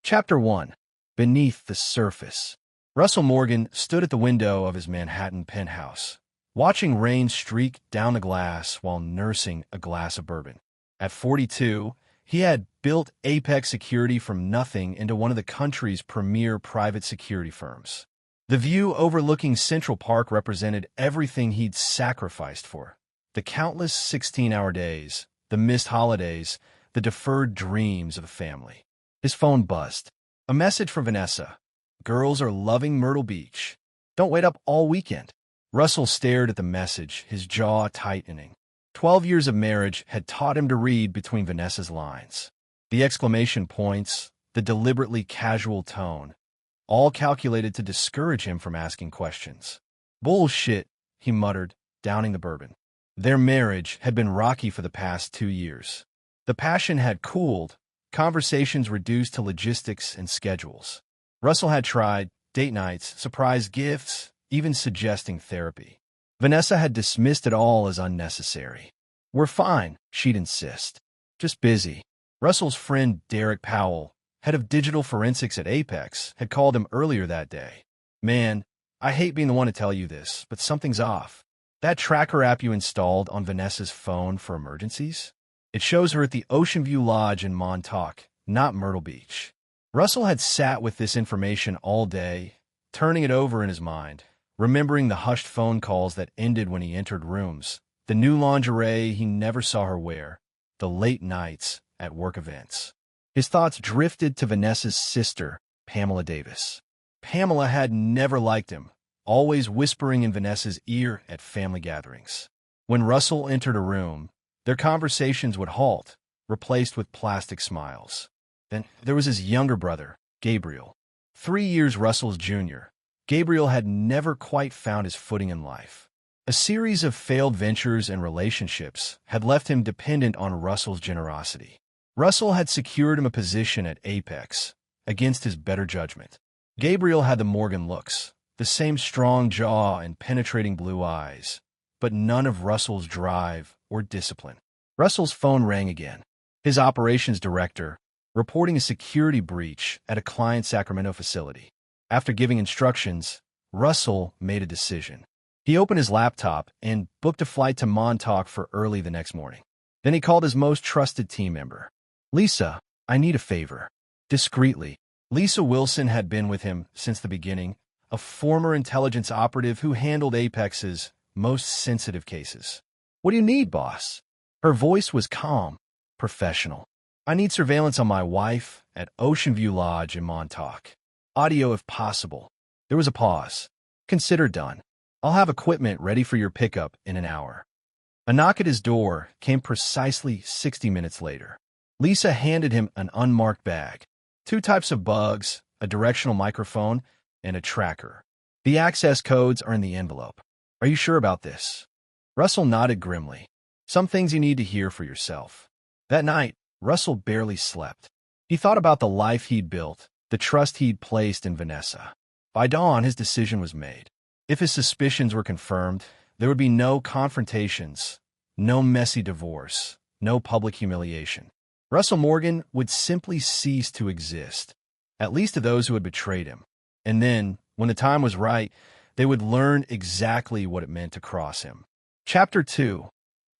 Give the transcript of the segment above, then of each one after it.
Chapter 1. Beneath the Surface. Russell Morgan stood at the window of his Manhattan penthouse, watching rain streak down the glass while nursing a glass of bourbon. At 42, he had built Apex Security from nothing into one of the country's premier private security firms. The view overlooking Central Park represented everything he'd sacrificed for. The countless 16-hour days, the missed holidays, the deferred dreams of a family. His phone buzzed. A message from Vanessa. Girls are loving Myrtle Beach. Don't wait up all weekend. Russell stared at the message, his jaw tightening. 12 years of marriage had taught him to read between Vanessa's lines. The exclamation points, the deliberately casual tone, all calculated to discourage him from asking questions. Bullshit, he muttered, downing the bourbon. Their marriage had been rocky for the past 2 years. The passion had cooled, conversations reduced to logistics and schedules. Russell had tried date nights, surprise gifts, even suggesting therapy. Vanessa had dismissed it all as unnecessary. We're fine, she'd insist. Just busy. Russell's friend Derek Powell, head of digital forensics at Apex, had called him earlier that day. Man, I hate being the one to tell you this, but something's off. That tracker app you installed on Vanessa's phone for emergencies? It shows her at the Ocean View Lodge in Montauk, not Myrtle Beach. Russell had sat with this information all day, turning it over in his mind, remembering the hushed phone calls that ended when he entered rooms, the new lingerie he never saw her wear, the late nights at work events. His thoughts drifted to Vanessa's sister, Pamela Davis. Pamela had never liked him, always whispering in Vanessa's ear at family gatherings. When Russell entered a room, their conversations would halt, replaced with plastic smiles. Then there was his younger brother, Gabriel. 3 years Russell's junior, Gabriel had never quite found his footing in life. A series of failed ventures and relationships had left him dependent on Russell's generosity. Russell had secured him a position at Apex, against his better judgment. Gabriel had the Morgan looks, the same strong jaw and penetrating blue eyes, but none of Russell's drive or discipline. Russell's phone rang again. His operations director, reporting a security breach at a client Sacramento facility. After giving instructions, Russell made a decision. He opened his laptop and booked a flight to Montauk for early the next morning. Then he called his most trusted team member. Lisa, I need a favor. Discreetly. Lisa Wilson had been with him since the beginning, a former intelligence operative who handled Apex's most sensitive cases. What do you need, boss? Her voice was calm, professional. I need surveillance on my wife at Ocean View Lodge in Montauk. Audio if possible. There was a pause. Consider done. I'll have equipment ready for your pickup in an hour. A knock at his door came precisely 60 minutes later. Lisa handed him an unmarked bag. 2 types of bugs, a directional microphone, and a tracker. The access codes are in the envelope. Are you sure about this? Russell nodded grimly. Some things you need to hear for yourself. That night, Russell barely slept. He thought about the life he'd built, the trust he'd placed in Vanessa. By dawn, his decision was made. If his suspicions were confirmed, there would be no confrontations, no messy divorce, no public humiliation. Russell Morgan would simply cease to exist, at least to those who had betrayed him. And then, when the time was right, they would learn exactly what it meant to cross him. Chapter 2.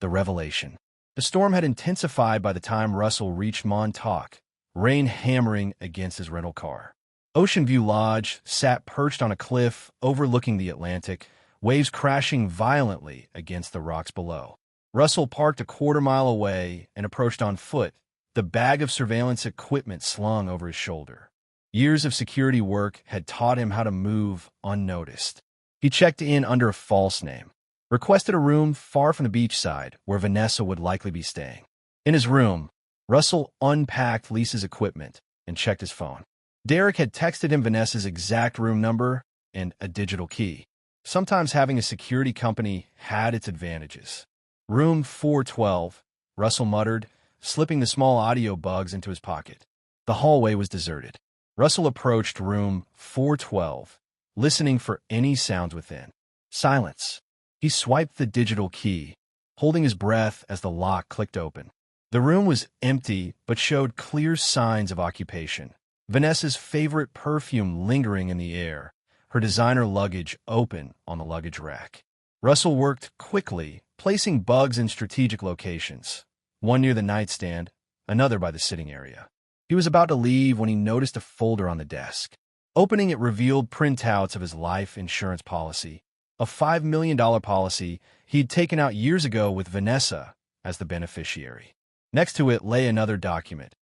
The Revelation. The storm had intensified by the time Russell reached Montauk, rain hammering against his rental car. Ocean View Lodge sat perched on a cliff overlooking the Atlantic, waves crashing violently against the rocks below. Russell parked a quarter-mile away and approached on foot, the bag of surveillance equipment slung over his shoulder. Years of security work had taught him how to move unnoticed. He checked in under a false name, requested a room far from the beachside where Vanessa would likely be staying. In his room, Russell unpacked Lisa's equipment and checked his phone. Derek had texted him Vanessa's exact room number and a digital key. Sometimes having a security company had its advantages. Room 412, Russell muttered, slipping the small audio bugs into his pocket. The hallway was deserted. Russell approached room 412, listening for any sounds within. Silence. He swiped the digital key, holding his breath as the lock clicked open. The room was empty but showed clear signs of occupation. Vanessa's favorite perfume lingering in the air, her designer luggage open on the luggage rack. Russell worked quickly, placing bugs in strategic locations, one near the nightstand, another by the sitting area. He was about to leave when he noticed a folder on the desk. Opening it revealed printouts of his life insurance policy, a $5 million policy he'd taken out years ago with Vanessa as the beneficiary. Next to it lay another document,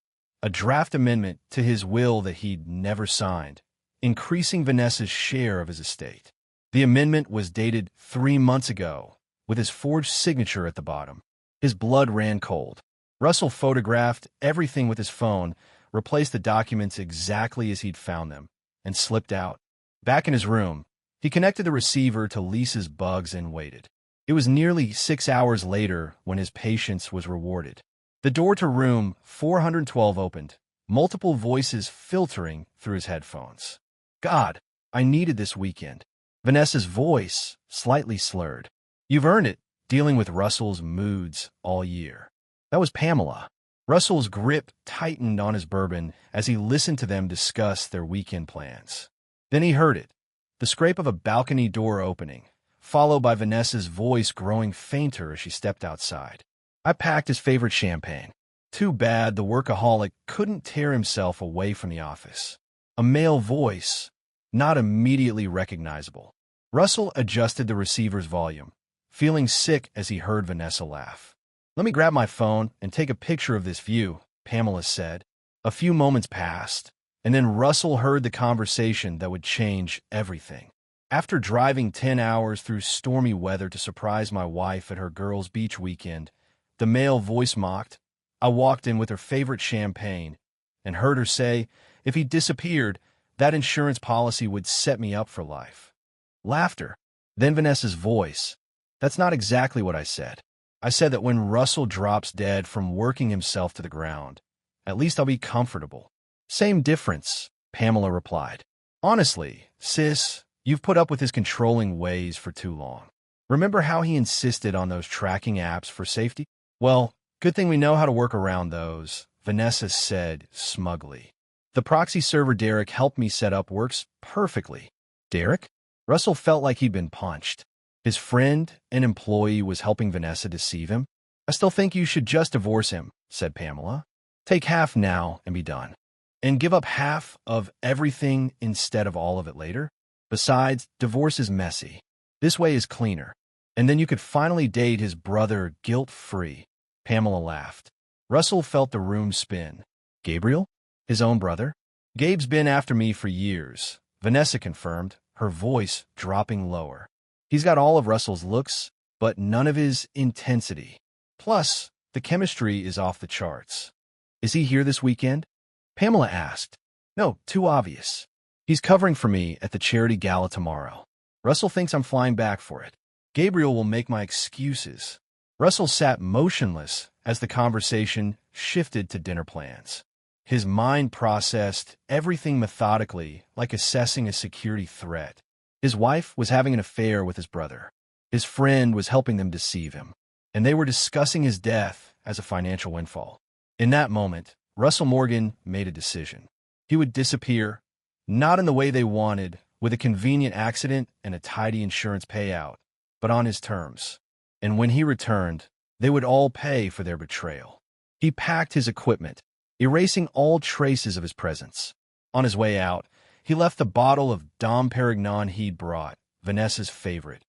a draft amendment to his will that he'd never signed, increasing Vanessa's share of his estate. The amendment was dated 3 months ago, with his forged signature at the bottom. His blood ran cold. Russell photographed everything with his phone, replaced the documents exactly as he'd found them, and slipped out. Back in his room, he connected the receiver to Lisa's bugs and waited. It was nearly 6 hours later when his patience was rewarded. The door to room 412 opened, multiple voices filtering through his headphones. "God, I needed this weekend." Vanessa's voice, slightly slurred. "You've earned it," dealing with Russell's moods all year. That was Pamela. Russell's grip tightened on his bourbon as he listened to them discuss their weekend plans. Then he heard it, the scrape of a balcony door opening, followed by Vanessa's voice growing fainter as she stepped outside. "I packed his favorite champagne." Too bad the workaholic couldn't tear himself away from the office. A male voice, not immediately recognizable. Russell adjusted the receiver's volume, feeling sick as he heard Vanessa laugh. "Let me grab my phone and take a picture of this view," Pamela said. A few moments passed, and then Russell heard the conversation that would change everything. "After driving 10 hours through stormy weather to surprise my wife at her girls' beach weekend," the male voice mocked, "I walked in with her favorite champagne and heard her say, if he disappeared, that insurance policy would set me up for life." Laughter. Then Vanessa's voice. "That's not exactly what I said. I said that when Russell drops dead from working himself to the ground, at least I'll be comfortable." "Same difference," Pamela replied. "Honestly, sis, you've put up with his controlling ways for too long. Remember how he insisted on those tracking apps for safety? Well, good thing we know how to work around those," Vanessa said smugly. "The proxy server Derek helped me set up works perfectly." Derek? Russell felt like he'd been punched. His friend, an employee, was helping Vanessa deceive him. "I still think you should just divorce him," said Pamela. "Take half now and be done. And give up half of everything instead of all of it later. Besides, divorce is messy. This way is cleaner. And then you could finally date his brother guilt-free." Pamela laughed. Russell felt the room spin. "Gabriel? His own brother?" "Gabe's been after me for years," Vanessa confirmed, her voice dropping lower. "He's got all of Russell's looks, but none of his intensity. Plus, the chemistry is off the charts." "Is he here this weekend?" Pamela asked. "No, too obvious. He's covering for me at the charity gala tomorrow. Russell thinks I'm flying back for it. Gabriel will make my excuses." Russell sat motionless as the conversation shifted to dinner plans. His mind processed everything methodically, like assessing a security threat. His wife was having an affair with his brother. His friend was helping them deceive him. And they were discussing his death as a financial windfall. In that moment, Russell Morgan made a decision. He would disappear, not in the way they wanted, with a convenient accident and a tidy insurance payout, but on his terms. And when he returned, they would all pay for their betrayal. He packed his equipment, erasing all traces of his presence. On his way out, he left the bottle of Dom Perignon he'd brought, Vanessa's favorite,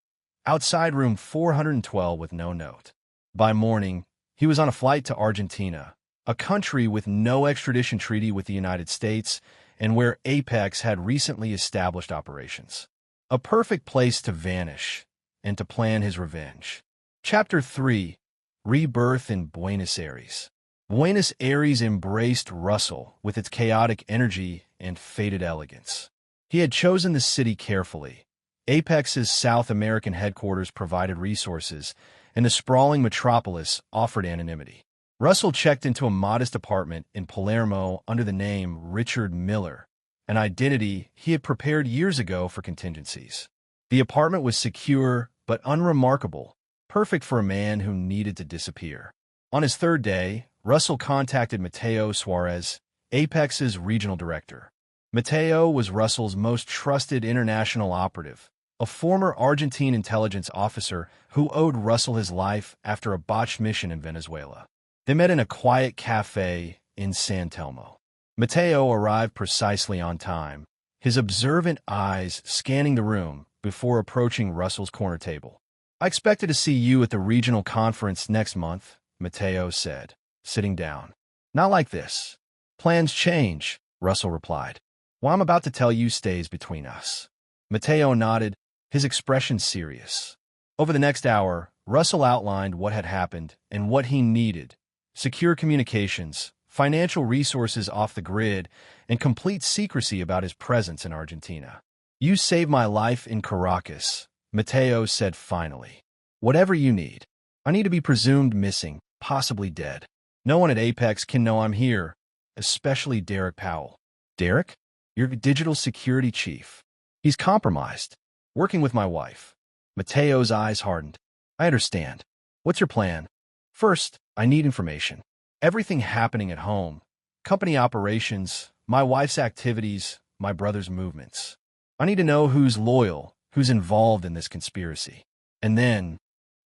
outside room 412 with no note. By morning, he was on a flight to Argentina, a country with no extradition treaty with the United States and where Apex had recently established operations. A perfect place to vanish and to plan his revenge. Chapter 3. Rebirth in Buenos Aires. Buenos Aires embraced Russell with its chaotic energy and faded elegance. He had chosen the city carefully. Apex's South American headquarters provided resources, and the sprawling metropolis offered anonymity. Russell checked into a modest apartment in Palermo under the name Richard Miller, an identity he had prepared years ago for contingencies. The apartment was secure but unremarkable, perfect for a man who needed to disappear. On his third day, Russell contacted Mateo Suarez, Apex's regional director. Mateo was Russell's most trusted international operative, a former Argentine intelligence officer who owed Russell his life after a botched mission in Venezuela. They met in a quiet cafe in San Telmo. Mateo arrived precisely on time, his observant eyes scanning the room before approaching Russell's corner table. "I expected to see you at the regional conference next month," Mateo said, sitting down. "Not like this. Plans change," Russell replied. "What I'm about to tell you stays between us." Mateo nodded, his expression serious. Over the next hour, Russell outlined what had happened and what he needed: secure communications, financial resources off the grid, and complete secrecy about his presence in Argentina. "You saved my life in Caracas," Mateo said finally. "Whatever you need. I need to be presumed missing, possibly dead. No one at Apex can know I'm here, especially Derek Powell." "Derek? Your digital security chief. He's compromised. Working with my wife." Mateo's eyes hardened. "I understand. What's your plan?" "First, I need information. Everything happening at home. Company operations, my wife's activities, my brother's movements. I need to know who's loyal, who's involved in this conspiracy. And then,"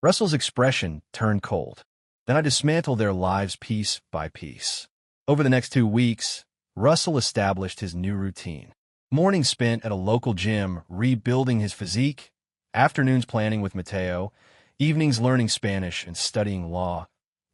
Russell's expression turned cold, "then I dismantle their lives piece by piece." Over the next 2 weeks, Russell established his new routine. Mornings spent at a local gym rebuilding his physique, afternoons planning with Mateo, evenings learning Spanish and studying law,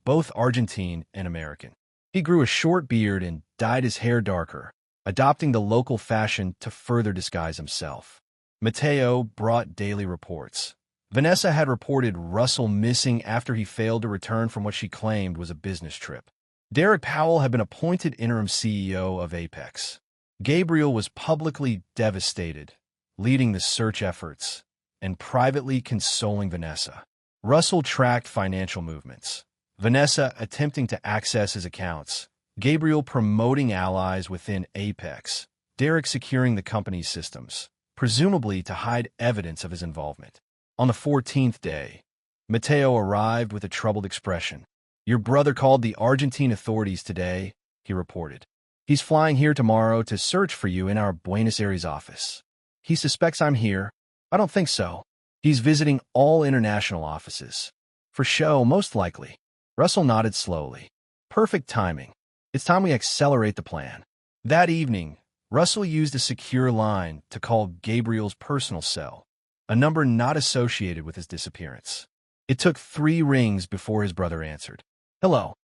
both Argentine and American. He grew a short beard and dyed his hair darker, adopting the local fashion to further disguise himself. Mateo brought daily reports. Vanessa had reported Russell missing after he failed to return from what she claimed was a business trip. Derek Powell had been appointed interim CEO of Apex. Gabriel was publicly devastated, leading the search efforts, and privately consoling Vanessa. Russell tracked financial movements. Vanessa attempting to access his accounts, Gabriel promoting allies within Apex, Derek securing the company's systems, presumably to hide evidence of his involvement. On the 14th day, Mateo arrived with a troubled expression. "Your brother called the Argentine authorities today," he reported. "He's flying here tomorrow to search for you in our Buenos Aires office. He suspects I'm here." "I don't think so. He's visiting all international offices. For show, most likely." Russell nodded slowly. "Perfect timing. It's time we accelerate the plan." That evening, Russell used a secure line to call Gabriel's personal cell, a number not associated with his disappearance. It took 3 rings before his brother answered. "Hello."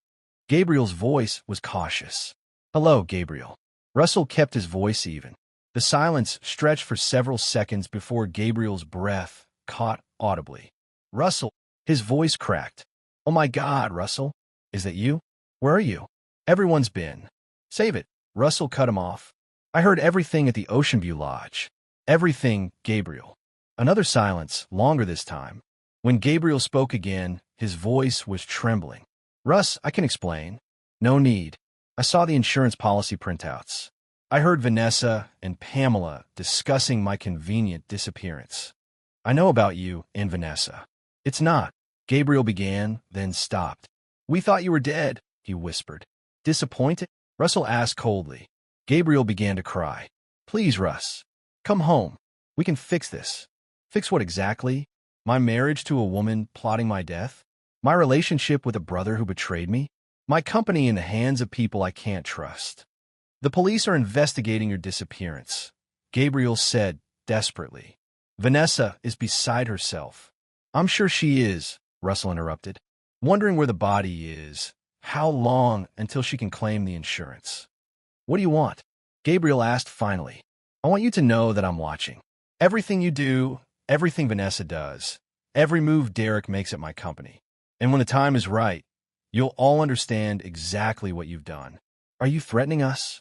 Gabriel's voice was cautious. "Hello, Gabriel." Russell kept his voice even. The silence stretched for several seconds before Gabriel's breath caught audibly. "Russell." His voice cracked. "Oh my God, Russell. Is that you? Where are you?" "Everyone's been." "Save it." Russell cut him off. "I heard everything at the Ocean View Lodge." "Everything, Gabriel." Another silence, longer this time. When Gabriel spoke again, his voice was trembling. "Russ, I can explain." "No need. I saw the insurance policy printouts. I heard Vanessa and Pamela discussing my convenient disappearance. I know about you and Vanessa." "It's not," Gabriel began, then stopped. "We thought you were dead," he whispered. "Disappointed?" Russell asked coldly. Gabriel began to cry. "Please, Russ. Come home. We can fix this." "Fix what exactly? My marriage to a woman plotting my death? My relationship with a brother who betrayed me? My company in the hands of people I can't trust?" "The police are investigating your disappearance," Gabriel said desperately. "Vanessa is beside herself." "I'm sure she is," Russell interrupted. "Wondering where the body is. How long until she can claim the insurance?" "What do you want?" Gabriel asked finally. "I want you to know that I'm watching. Everything you do, everything Vanessa does, every move Derek makes at my company. And when the time is right, you'll all understand exactly what you've done." "Are you threatening us?"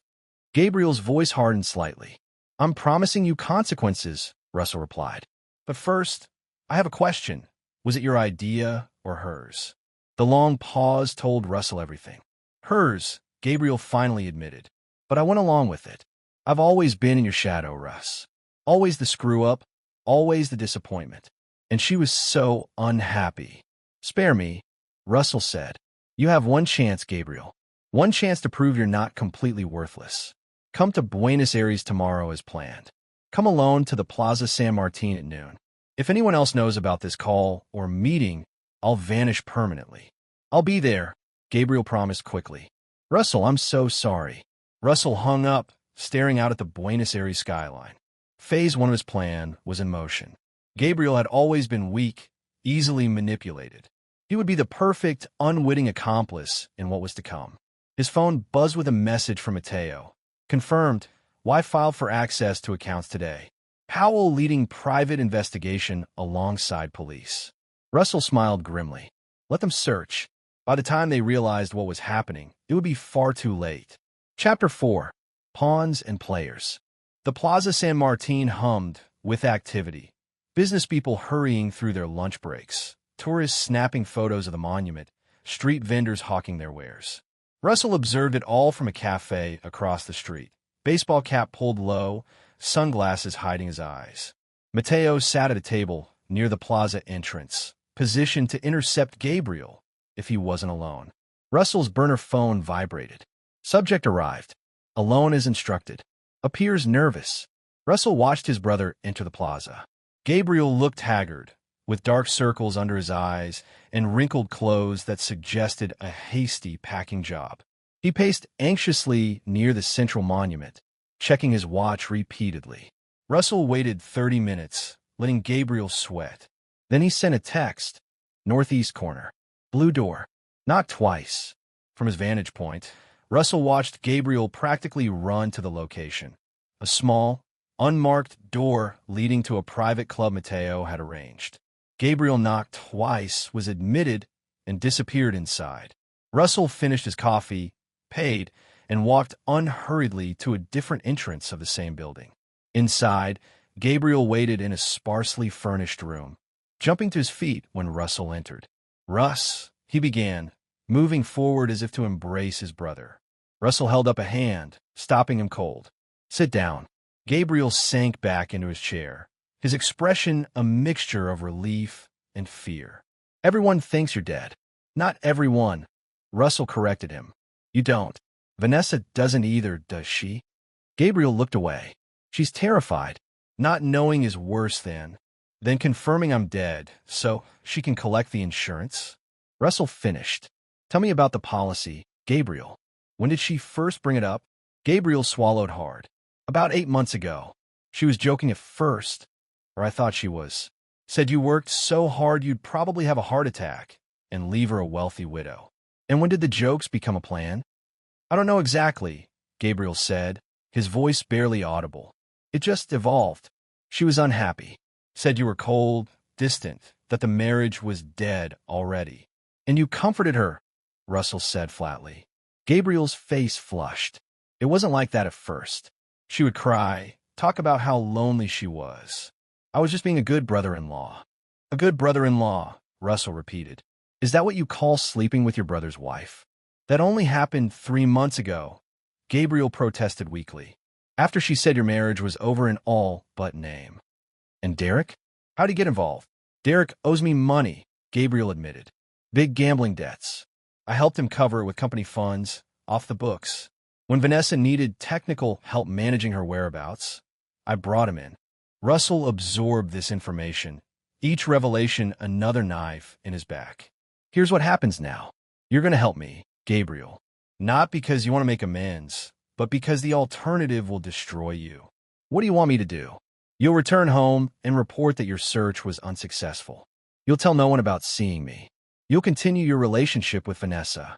Gabriel's voice hardened slightly. "I'm promising you consequences," Russell replied. "But first, I have a question. Was it your idea or hers?" The long pause told Russell everything. "Hers," Gabriel finally admitted. "But I went along with it. I've always been in your shadow, Russ. Always the screw-up, always the disappointment. And she was so unhappy." "Spare me," Russell said. "You have one chance, Gabriel. One chance to prove you're not completely worthless. Come to Buenos Aires tomorrow as planned. Come alone to the Plaza San Martin at noon. If anyone else knows about this call or meeting, I'll vanish permanently. I'll be there, Gabriel promised quickly. Russell, I'm so sorry. Russell hung up, staring out at the Buenos Aires skyline. Phase 1 of his plan was in motion. Gabriel had always been weak, easily manipulated. He would be the perfect, unwitting accomplice in what was to come. His phone buzzed with a message from Mateo. Confirmed. Why filed for access to accounts today? Powell leading private investigation alongside police. Russell smiled grimly. Let them search. By the time they realized what was happening, it would be far too late. Chapter 4. Pawns and Players. The Plaza San Martin hummed with activity. Business people hurrying through their lunch breaks. Tourists snapping photos of the monument. Street vendors hawking their wares. Russell observed it all from a cafe across the street. Baseball cap pulled low, sunglasses hiding his eyes. Mateo sat at a table near the plaza entrance, positioned to intercept Gabriel if he wasn't alone. Russell's burner phone vibrated. Subject arrived. Alone as instructed. Appears nervous. Russell watched his brother enter the plaza. Gabriel looked haggard, with dark circles under his eyes and wrinkled clothes that suggested a hasty packing job. He paced anxiously near the central monument, checking his watch repeatedly. Russell waited 30 minutes, letting Gabriel sweat. Then he sent a text. Northeast corner. Blue door. Knocked twice. From his vantage point, Russell watched Gabriel practically run to the location. A small, unmarked door leading to a private club Mateo had arranged. Gabriel knocked twice, was admitted, and disappeared inside. Russell finished his coffee, paid, and walked unhurriedly to a different entrance of the same building. Inside, Gabriel waited in a sparsely furnished room, jumping to his feet when Russell entered. Russ, he began, moving forward as if to embrace his brother. Russell held up a hand, stopping him cold. Sit down. Gabriel sank back into his chair, his expression a mixture of relief and fear. Everyone thinks you're dead. Not everyone. Russell corrected him. You don't. Vanessa doesn't either, does she? Gabriel looked away. She's terrified. Not knowing is worse than confirming I'm dead, so she can collect the insurance. Russell finished. Tell me about the policy, Gabriel. When did she first bring it up? Gabriel swallowed hard. About 8 months ago. She was joking at first, or I thought she was. Said you worked so hard you'd probably have a heart attack and leave her a wealthy widow. And when did the jokes become a plan? I don't know exactly, Gabriel said, his voice barely audible. It just evolved. She was unhappy. Said you were cold, distant, that the marriage was dead already. And you comforted her, Russell said flatly. Gabriel's face flushed. It wasn't like that at first. She would cry, talk about how lonely she was. I was just being a good brother-in-law. A good brother-in-law, Russell repeated. Is that what you call sleeping with your brother's wife? That only happened 3 months ago, Gabriel protested weakly. After she said your marriage was over in all but name. And Derek? How'd he get involved? Derek owes me money, Gabriel admitted. Big gambling debts. I helped him cover it with company funds, off the books. When Vanessa needed technical help managing her whereabouts, I brought him in. Russell absorbed this information, each revelation another knife in his back. Here's what happens now. You're going to help me, Gabriel. Not because you want to make amends, but because the alternative will destroy you. What do you want me to do? You'll return home and report that your search was unsuccessful. You'll tell no one about seeing me. You'll continue your relationship with Vanessa.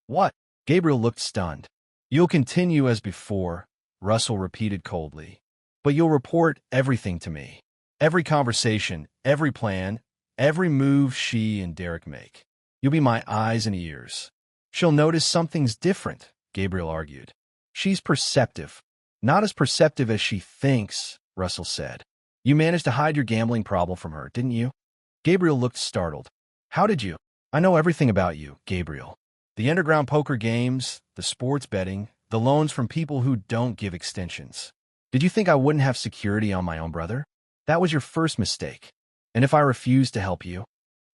What? Gabriel looked stunned. You'll continue as before, Russell repeated coldly. But you'll report everything to me. Every conversation, every plan, every move she and Derek make. You'll be my eyes and ears. She'll notice something's different, Gabriel argued. She's perceptive. Not as perceptive as she thinks, Russell said. You managed to hide your gambling problem from her, didn't you? Gabriel looked startled. How did you? I know everything about you, Gabriel. The underground poker games, the sports betting, the loans from people who don't give extensions. Did you think I wouldn't have security on my own brother? That was your first mistake. And if I refused to help you?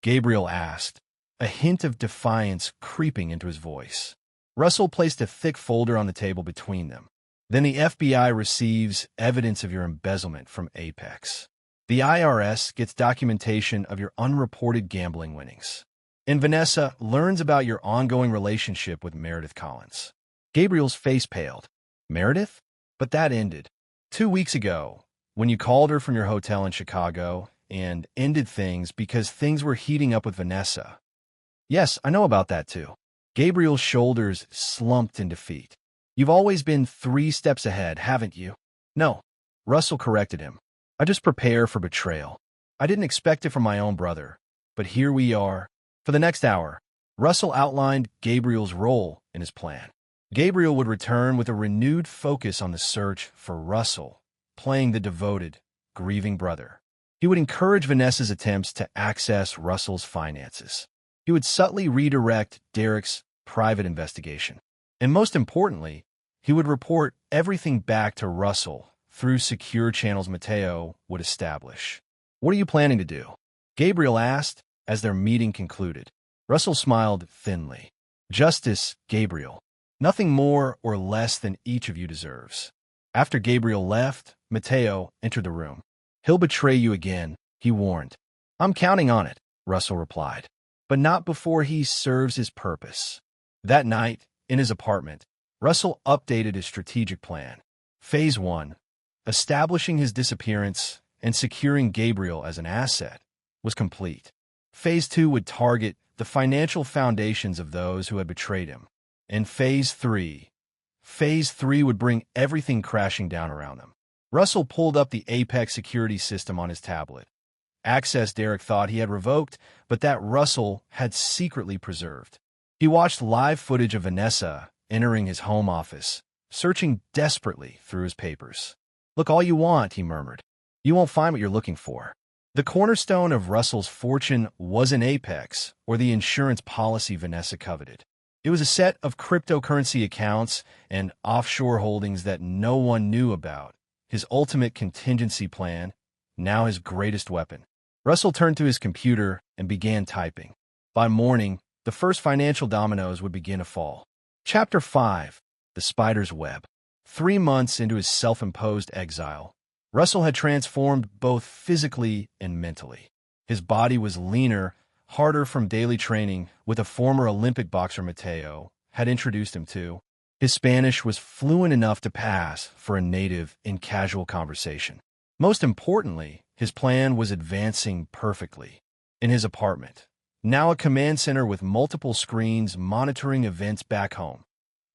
Gabriel asked, a hint of defiance creeping into his voice. Russell placed a thick folder on the table between them. Then the FBI receives evidence of your embezzlement from Apex. The IRS gets documentation of your unreported gambling winnings. And Vanessa learns about your ongoing relationship with Meredith Collins. Gabriel's face paled. Meredith? But that ended 2 weeks ago, when you called her from your hotel in Chicago and ended things because things were heating up with Vanessa. Yes, I know about that too. Gabriel's shoulders slumped in defeat. You've always been 3 steps ahead, haven't you? No, Russell corrected him. I just prepare for betrayal. I didn't expect it from my own brother, but here we are. For the next hour, Russell outlined Gabriel's role in his plan. Gabriel would return with a renewed focus on the search for Russell, playing the devoted, grieving brother. He would encourage Vanessa's attempts to access Russell's finances. He would subtly redirect Derek's private investigation. And most importantly, he would report everything back to Russell through secure channels Mateo would establish. What are you planning to do? Gabriel asked as their meeting concluded. Russell smiled thinly. Justice, Gabriel. Nothing more or less than each of you deserves. After Gabriel left, Mateo entered the room. He'll betray you again, he warned. I'm counting on it, Russell replied. But not before he serves his purpose. That night, in his apartment, Russell updated his strategic plan. Phase 1, establishing his disappearance and securing Gabriel as an asset, was complete. Phase 2 would target the financial foundations of those who had betrayed him. And Phase 3 would bring everything crashing down around them. Russell pulled up the Apex security system on his tablet. Access Derek thought he had revoked, but that Russell had secretly preserved. He watched live footage of Vanessa entering his home office, searching desperately through his papers. Look all you want, he murmured. You won't find what you're looking for. The cornerstone of Russell's fortune wasn't Apex or the insurance policy Vanessa coveted. It was a set of cryptocurrency accounts and offshore holdings that no one knew about. His ultimate contingency plan, now his greatest weapon. Russell turned to his computer and began typing. By morning, the first financial dominoes would begin to fall. Chapter 5, The Spider's Web. 3 months into his self-imposed exile, Russell had transformed both physically and mentally. His body was leaner, harder from daily training with a former Olympic boxer Mateo had introduced him to. His Spanish was fluent enough to pass for a native in casual conversation. Most importantly, his plan was advancing perfectly. In his apartment, now a command center with multiple screens monitoring events back home,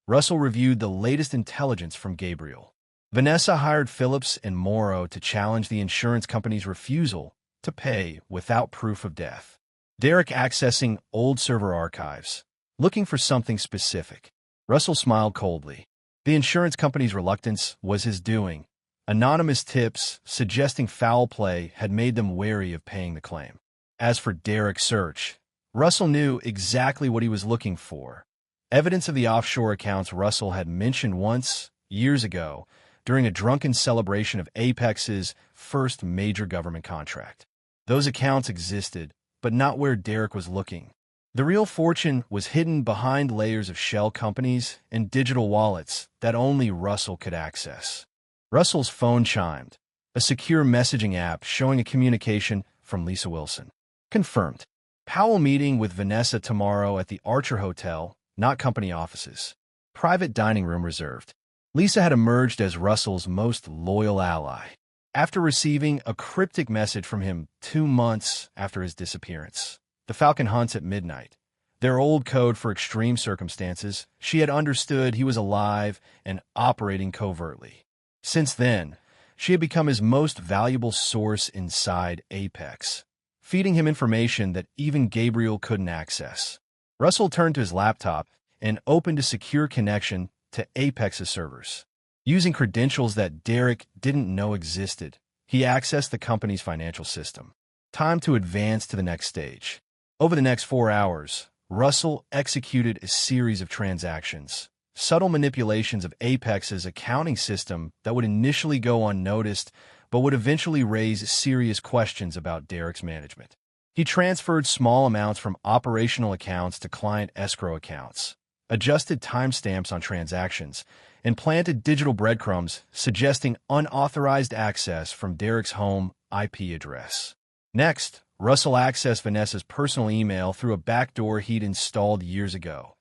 Russell reviewed the latest intelligence from Gabriel. Vanessa hired Phillips and Morrow to challenge the insurance company's refusal to pay without proof of death. Derek accessing old server archives, looking for something specific. Russell smiled coldly. The insurance company's reluctance was his doing. Anonymous tips suggesting foul play had made them wary of paying the claim. As for Derek's search, Russell knew exactly what he was looking for. Evidence of the offshore accounts Russell had mentioned once, years ago, during a drunken celebration of Apex's first major government contract. Those accounts existed, but not where Derek was looking. The real fortune was hidden behind layers of shell companies and digital wallets that only Russell could access. Russell's phone chimed, a secure messaging app showing a communication from Lisa Wilson. Confirmed. Powell meeting with Vanessa tomorrow at the Archer Hotel, not company offices. Private dining room reserved. Lisa had emerged as Russell's most loyal ally. After receiving a cryptic message from him 2 months after his disappearance, the Falcon hunts at midnight, their old code for extreme circumstances, she had understood he was alive and operating covertly. Since then, she had become his most valuable source inside Apex, feeding him information that even Gabriel couldn't access. Russell turned to his laptop and opened a secure connection to Apex's servers. Using credentials that Derek didn't know existed, he accessed the company's financial system. Time to advance to the next stage. Over the next 4 hours, Russell executed a series of transactions, subtle manipulations of Apex's accounting system that would initially go unnoticed, but would eventually raise serious questions about Derek's management. He transferred small amounts from operational accounts to client escrow accounts, adjusted timestamps on transactions, and planted digital breadcrumbs suggesting unauthorized access from Derek's home IP address. Next, Russell accessed Vanessa's personal email through a backdoor he'd installed years ago,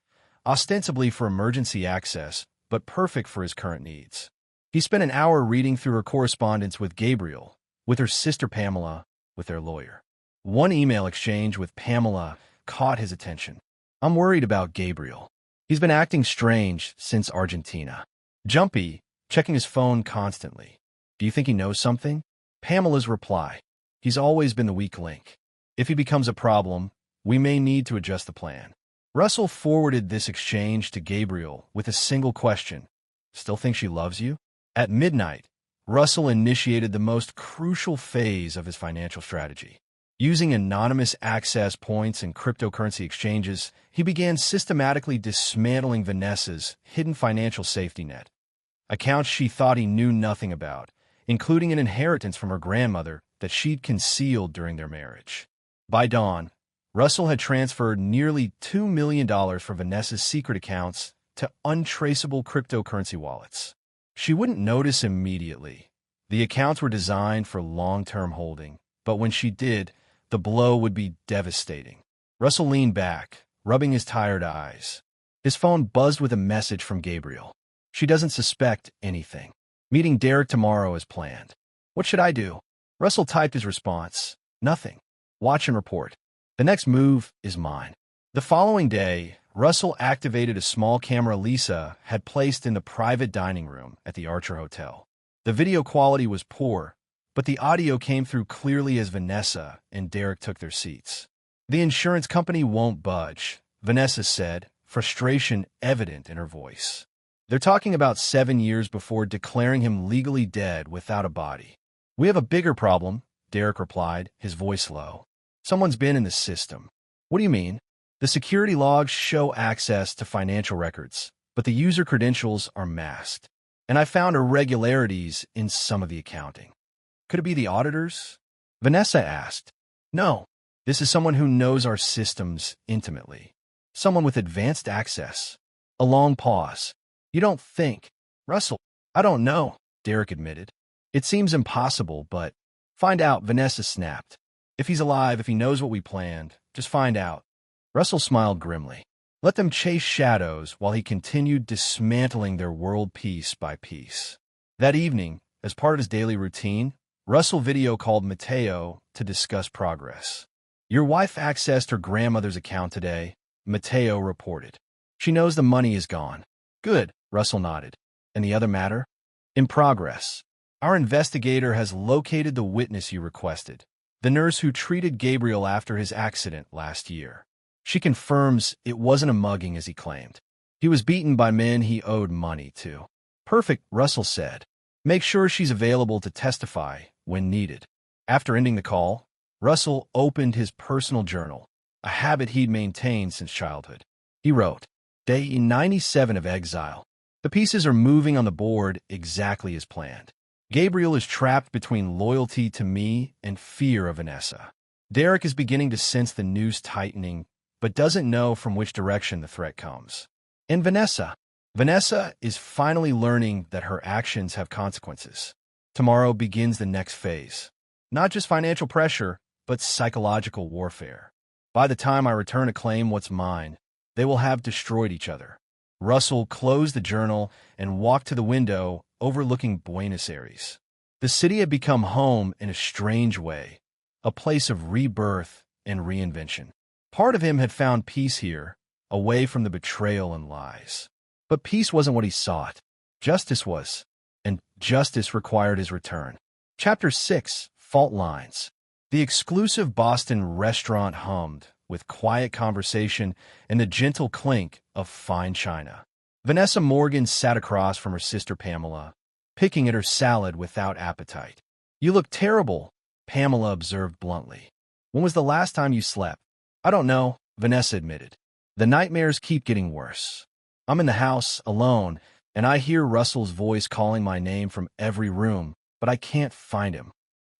ostensibly for emergency access, but perfect for his current needs. He spent an hour reading through her correspondence with Gabriel, with her sister Pamela, with their lawyer. One email exchange with Pamela caught his attention. "I'm worried about Gabriel. He's been acting strange since Argentina. Jumpy, checking his phone constantly. Do you think he knows something?" Pamela's reply: "He's always been the weak link. If he becomes a problem, we may need to adjust the plan." Russell forwarded this exchange to Gabriel with a single question: "Still think she loves you?" At midnight, Russell initiated the most crucial phase of his financial strategy. Using anonymous access points and cryptocurrency exchanges, he began systematically dismantling Vanessa's hidden financial safety net. Accounts she thought he knew nothing about, including an inheritance from her grandmother that she'd concealed during their marriage. By dawn, Russell had transferred nearly $2 million from Vanessa's secret accounts to untraceable cryptocurrency wallets. She wouldn't notice immediately. The accounts were designed for long-term holding, but when she did, the blow would be devastating. Russell leaned back, rubbing his tired eyes. His phone buzzed with a message from Gabriel. "She doesn't suspect anything. Meeting Derek tomorrow as planned." "What should I do?" Russell typed his response: "Nothing. Watch and report. The next move is mine." The following day, Russell activated a small camera Lisa had placed in the private dining room at the Archer Hotel. The video quality was poor, but the audio came through clearly as Vanessa and Derek took their seats. "The insurance company won't budge," Vanessa said, frustration evident in her voice. "They're talking about 7 years before declaring him legally dead without a body." "We have a bigger problem," Derek replied, his voice low. "Someone's been in the system." "What do you mean?" "The security logs show access to financial records, but the user credentials are masked. And I found irregularities in some of the accounting." "Could it be the auditors?" Vanessa asked. "No. This is someone who knows our systems intimately. Someone with advanced access." A long pause. "You don't think?" "Russell, I don't know," Derek admitted. "It seems impossible, but—" "Find out," Vanessa snapped. "If he's alive, if he knows what we planned, just find out." Russell smiled grimly. Let them chase shadows while he continued dismantling their world piece by piece. That evening, as part of his daily routine, Russell video called Mateo to discuss progress. "Your wife accessed her grandmother's account today," Mateo reported. "She knows the money is gone." "Good," Russell nodded. "And the other matter?" "In progress. Our investigator has located the witness you requested, the nurse who treated Gabriel after his accident last year. She confirms it wasn't a mugging as he claimed. He was beaten by men he owed money to." "Perfect," Russell said. "Make sure she's available to testify when needed." After ending the call, Russell opened his personal journal, a habit he'd maintained since childhood. He wrote, "Day 97 of exile. The pieces are moving on the board exactly as planned. Gabriel is trapped between loyalty to me and fear of Vanessa. Derek is beginning to sense the noose tightening, but doesn't know from which direction the threat comes. And Vanessa is finally learning that her actions have consequences. Tomorrow begins the next phase. Not just financial pressure, but psychological warfare. By the time I return to claim what's mine, they will have destroyed each other." Russell closed the journal and walked to the window overlooking Buenos Aires. The city had become home in a strange way, a place of rebirth and reinvention. Part of him had found peace here, away from the betrayal and lies. But peace wasn't what he sought. Justice was, and justice required his return. Chapter 6: Fault Lines. The exclusive Boston restaurant hummed, with quiet conversation and the gentle clink of fine china. Vanessa Morgan sat across from her sister Pamela, picking at her salad without appetite. "You look terrible," Pamela observed bluntly. "When was the last time you slept?" "I don't know," Vanessa admitted. "The nightmares keep getting worse. I'm in the house, alone, and I hear Russell's voice calling my name from every room, but I can't find him."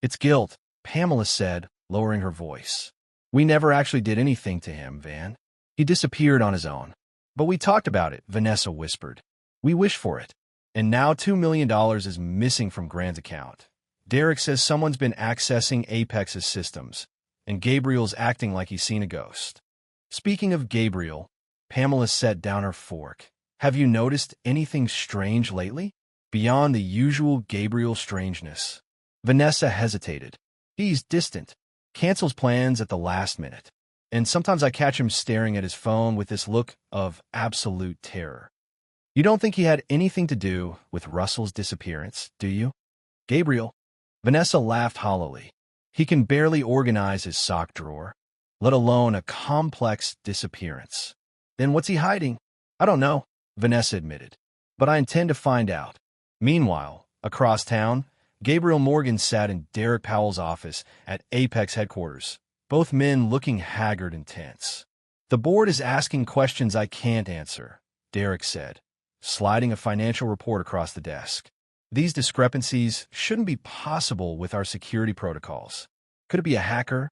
"It's guilt," Pamela said, lowering her voice. "We never actually did anything to him, Van. He disappeared on his own." But we talked about it, Vanessa whispered. We wish for it. And now $2 million is missing from Grant's account. Derek says someone's been accessing Apex's systems, and Gabriel's acting like he's seen a ghost. Speaking of Gabriel, Pamela set down her fork. Have you noticed anything strange lately? Beyond the usual Gabriel strangeness. Vanessa hesitated. He's distant, cancels plans at the last minute, and sometimes I catch him staring at his phone with this look of absolute terror. You don't think he had anything to do with Russell's disappearance, do you? Gabriel. Vanessa laughed hollowly. He can barely organize his sock drawer, let alone a complex disappearance. Then what's he hiding? I don't know, Vanessa admitted, but I intend to find out. Meanwhile, across town, Gabriel Morgan sat in Derek Powell's office at Apex headquarters, both men looking haggard and tense. The board is asking questions I can't answer, Derek said, sliding a financial report across the desk. These discrepancies shouldn't be possible with our security protocols. Could it be a hacker?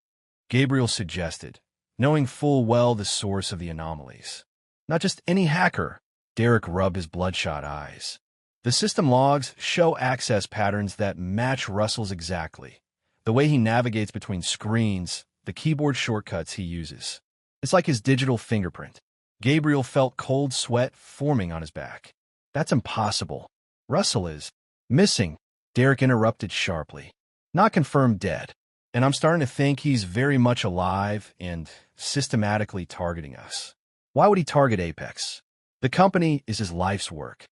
Gabriel suggested, knowing full well the source of the anomalies. Not just any hacker, Derek rubbed his bloodshot eyes. The system logs show access patterns that match Russell's exactly. The way he navigates between screens, the keyboard shortcuts he uses. It's like his digital fingerprint. Gabriel felt cold sweat forming on his back. That's impossible. Russell is missing, Derek interrupted sharply. Not confirmed dead. And I'm starting to think he's very much alive and systematically targeting us. Why would he target Apex? The company is his life's work.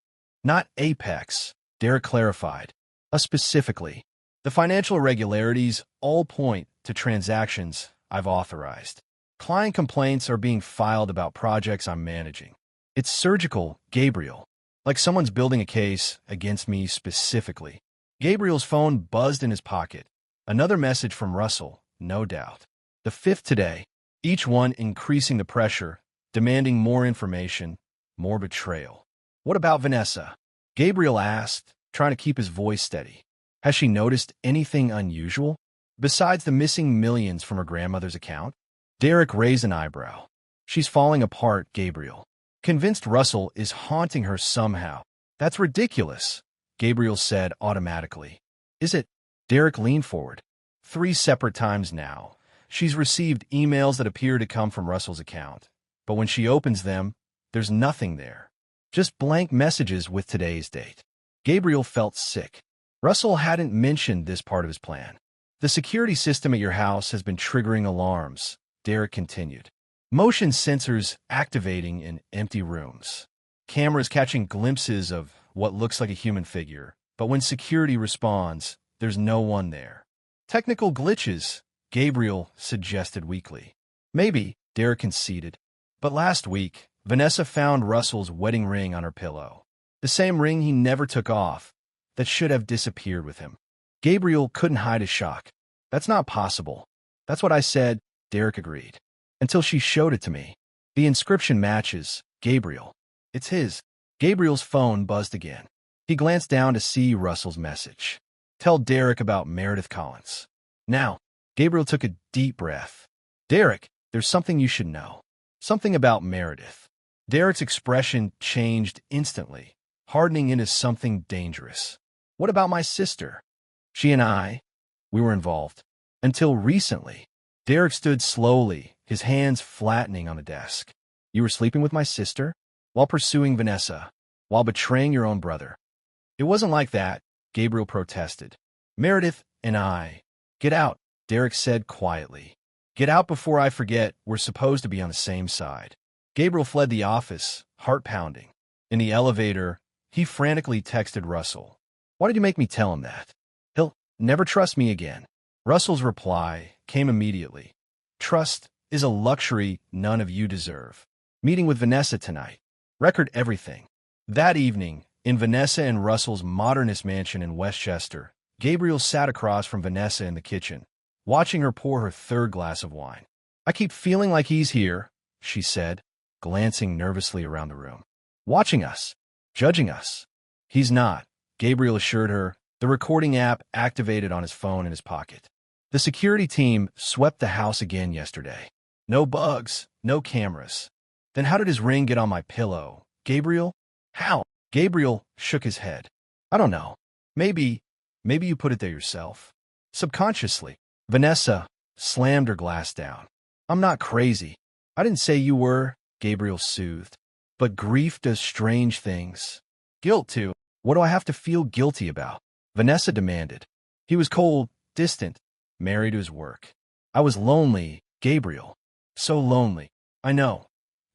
Not Apex, Derek clarified. Specifically, the financial irregularities all point to transactions I've authorized. Client complaints are being filed about projects I'm managing. It's surgical, Gabriel. Like someone's building a case against me specifically. Gabriel's phone buzzed in his pocket. Another message from Russell, no doubt. The fifth today, each one increasing the pressure, demanding more information, more betrayal. What about Vanessa? Gabriel asked, trying to keep his voice steady. Has she noticed anything unusual? Besides the missing millions from her grandmother's account? Derek raised an eyebrow. She's falling apart, Gabriel. Convinced Russell is haunting her somehow. That's ridiculous, Gabriel said automatically. Is it? Derek leaned forward. 3 separate times now. She's received emails that appear to come from Russell's account. But when she opens them, there's nothing there. Just blank messages with today's date. Gabriel felt sick. Russell hadn't mentioned this part of his plan. The security system at your house has been triggering alarms, Derek continued. Motion sensors activating in empty rooms. Cameras catching glimpses of what looks like a human figure. But when security responds, there's no one there. Technical glitches, Gabriel suggested weakly. Maybe, Derek conceded. But last week, Vanessa found Russell's wedding ring on her pillow. The same ring he never took off, that should have disappeared with him. Gabriel couldn't hide his shock. That's not possible. That's what I said, Derek agreed. Until she showed it to me. The inscription matches, Gabriel. It's his. Gabriel's phone buzzed again. He glanced down to see Russell's message. Tell Derek about Meredith Collins. Now, Gabriel took a deep breath. Derek, there's something you should know. Something about Meredith. Derek's expression changed instantly, hardening into something dangerous. What about my sister? She and we were involved. Until recently. Derek stood slowly, his hands flattening on the desk. You were sleeping with my sister? While pursuing Vanessa? While betraying your own brother? It wasn't like that, Gabriel protested. Meredith and Get out, Derek said quietly. Get out before I forget we're supposed to be on the same side. Gabriel fled the office, heart pounding. In the elevator, he frantically texted Russell. Why did you make me tell him that? He'll never trust me again. Russell's reply came immediately. Trust is a luxury none of you deserve. Meeting with Vanessa tonight. Record everything. That evening, in Vanessa and Russell's modernist mansion in Westchester, Gabriel sat across from Vanessa in the kitchen, watching her pour her 3rd glass of wine. I keep feeling like he's here, she said, glancing nervously around the room. Watching us. Judging us. He's not, Gabriel assured her, the recording app activated on his phone in his pocket. The security team swept the house again yesterday. No bugs, no cameras. Then how did his ring get on my pillow? Gabriel? How? Gabriel shook his head. I don't know. Maybe you put it there yourself. Subconsciously. Vanessa slammed her glass down. I'm not crazy. I didn't say you were, Gabriel soothed. But grief does strange things. Guilt, too. What do I have to feel guilty about? Vanessa demanded. He was cold, distant, married to his work. I was lonely, Gabriel. So lonely. I know,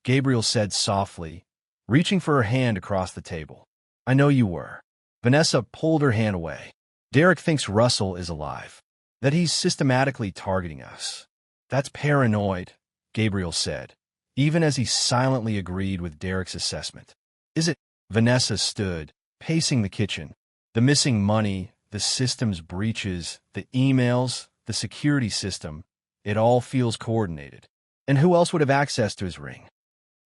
Gabriel said softly, reaching for her hand across the table. I know you were. Vanessa pulled her hand away. Derek thinks Russell is alive, that he's systematically targeting us. That's paranoid, Gabriel said, even as he silently agreed with Derek's assessment. Is it? Vanessa stood, pacing the kitchen. The missing money, the system's breaches, the emails, the security system, it all feels coordinated. And who else would have access to his ring?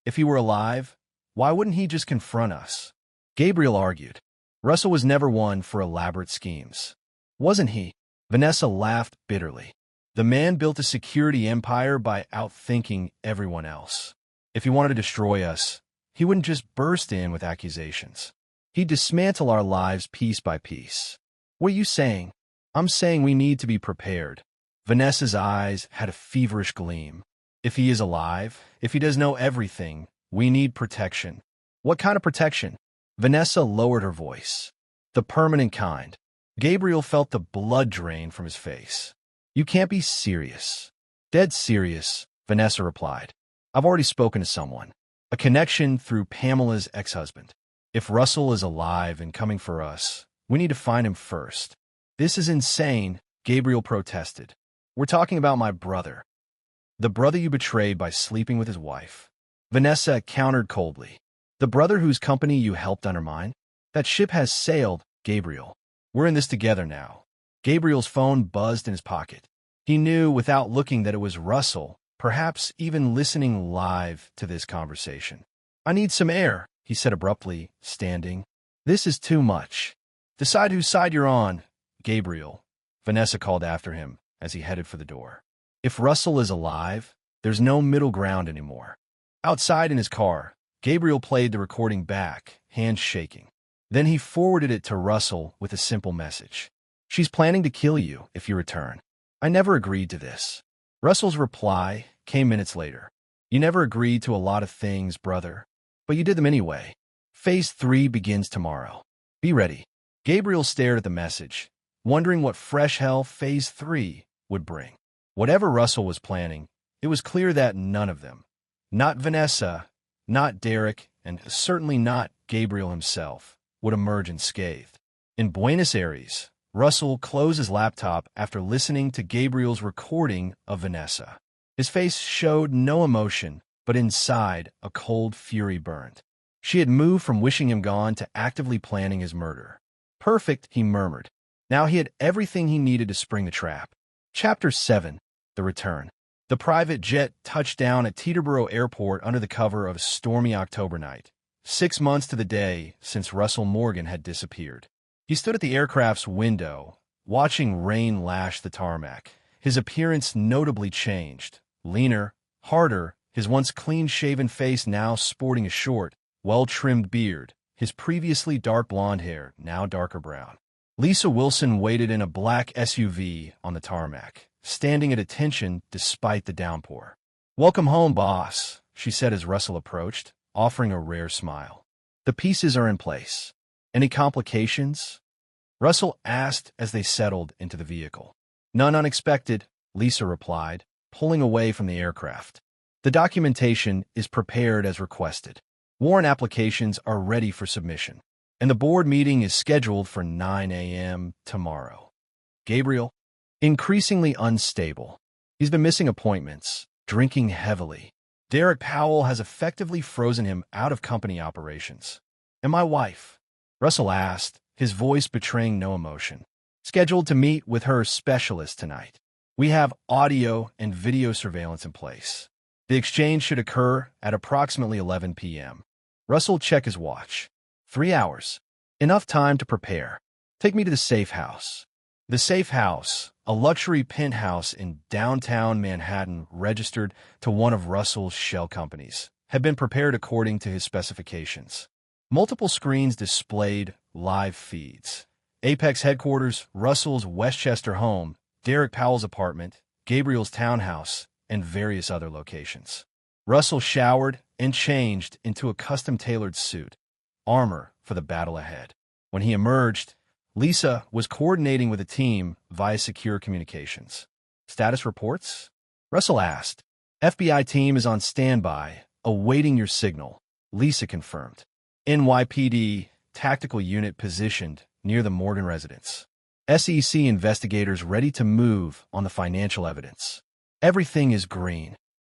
If he were alive, why wouldn't he just confront us? Gabriel argued. Russell was never one for elaborate schemes. Wasn't he? Vanessa laughed bitterly. The man built a security empire by outthinking everyone else. If he wanted to destroy us, he wouldn't just burst in with accusations. He'd dismantle our lives piece by piece. What are you saying? I'm saying we need to be prepared. Vanessa's eyes had a feverish gleam. If he is alive, if he does know everything, we need protection. What kind of protection? Vanessa lowered her voice. The permanent kind. Gabriel felt the blood drain from his face. You can't be serious. Dead serious, Vanessa replied. I've already spoken to someone. A connection through Pamela's ex-husband. If Russell is alive and coming for us, we need to find him first. This is insane, Gabriel protested. We're talking about my brother. The brother you betrayed by sleeping with his wife. Vanessa countered coldly. The brother whose company you helped undermine? That ship has sailed, Gabriel. We're in this together now. Gabriel's phone buzzed in his pocket. He knew without looking that it was Russell, perhaps even listening live to this conversation. I need some air, he said abruptly, standing. This is too much. Decide whose side you're on, Gabriel, Vanessa called after him as he headed for the door. If Russell is alive, there's no middle ground anymore. Outside in his car, Gabriel played the recording back, hands shaking. Then he forwarded it to Russell with a simple message. She's planning to kill you if you return. I never agreed to this. Russell's reply came minutes later. You never agreed to a lot of things, brother. But you did them anyway. Phase 3 begins tomorrow. Be ready. Gabriel stared at the message, wondering what fresh hell Phase 3 would bring. Whatever Russell was planning, it was clear that none of them, not Vanessa, not Derek, and certainly not Gabriel himself, would emerge unscathed. In Buenos Aires, Russell closed his laptop after listening to Gabriel's recording of Vanessa. His face showed no emotion, but inside a cold fury burned. She had moved from wishing him gone to actively planning his murder. Perfect, he murmured. Now he had everything he needed to spring the trap. Chapter 7. The Return. The private jet touched down at Teterboro Airport under the cover of a stormy October night, 6 months to the day since Russell Morgan had disappeared. He stood at the aircraft's window, watching rain lash the tarmac. His appearance notably changed. Leaner, harder, his once clean-shaven face now sporting a short, well-trimmed beard, his previously dark blonde hair now darker brown. Lisa Wilson waited in a black SUV on the tarmac, standing at attention despite the downpour. Welcome home, boss, she said as Russell approached, offering a rare smile. The pieces are in place. Any complications? Russell asked as they settled into the vehicle. None unexpected, Lisa replied, pulling away from the aircraft. The documentation is prepared as requested. Warrant applications are ready for submission, and the board meeting is scheduled for 9 a.m. tomorrow. Gabriel? Increasingly unstable. He's been missing appointments, drinking heavily. Derek Powell has effectively frozen him out of company operations. And my wife? Russell asked, his voice betraying no emotion. Scheduled to meet with her specialist tonight. We have audio and video surveillance in place. The exchange should occur at approximately 11 p.m. Russell checked his watch. 3 hours. Enough time to prepare. Take me to the safe house. The safe house, a luxury penthouse in downtown Manhattan registered to one of Russell's shell companies, had been prepared according to his specifications. Multiple screens displayed live feeds. Apex headquarters, Russell's Westchester home, Derek Powell's apartment, Gabriel's townhouse, and various other locations. Russell showered and changed into a custom-tailored suit, armor for the battle ahead. When he emerged, Lisa was coordinating with a team via secure communications. "Status reports?" Russell asked. "FBI team is on standby, awaiting your signal," Lisa confirmed. "NYPD tactical unit positioned near the Morgan residence. SEC investigators ready to move on the financial evidence. Everything is green."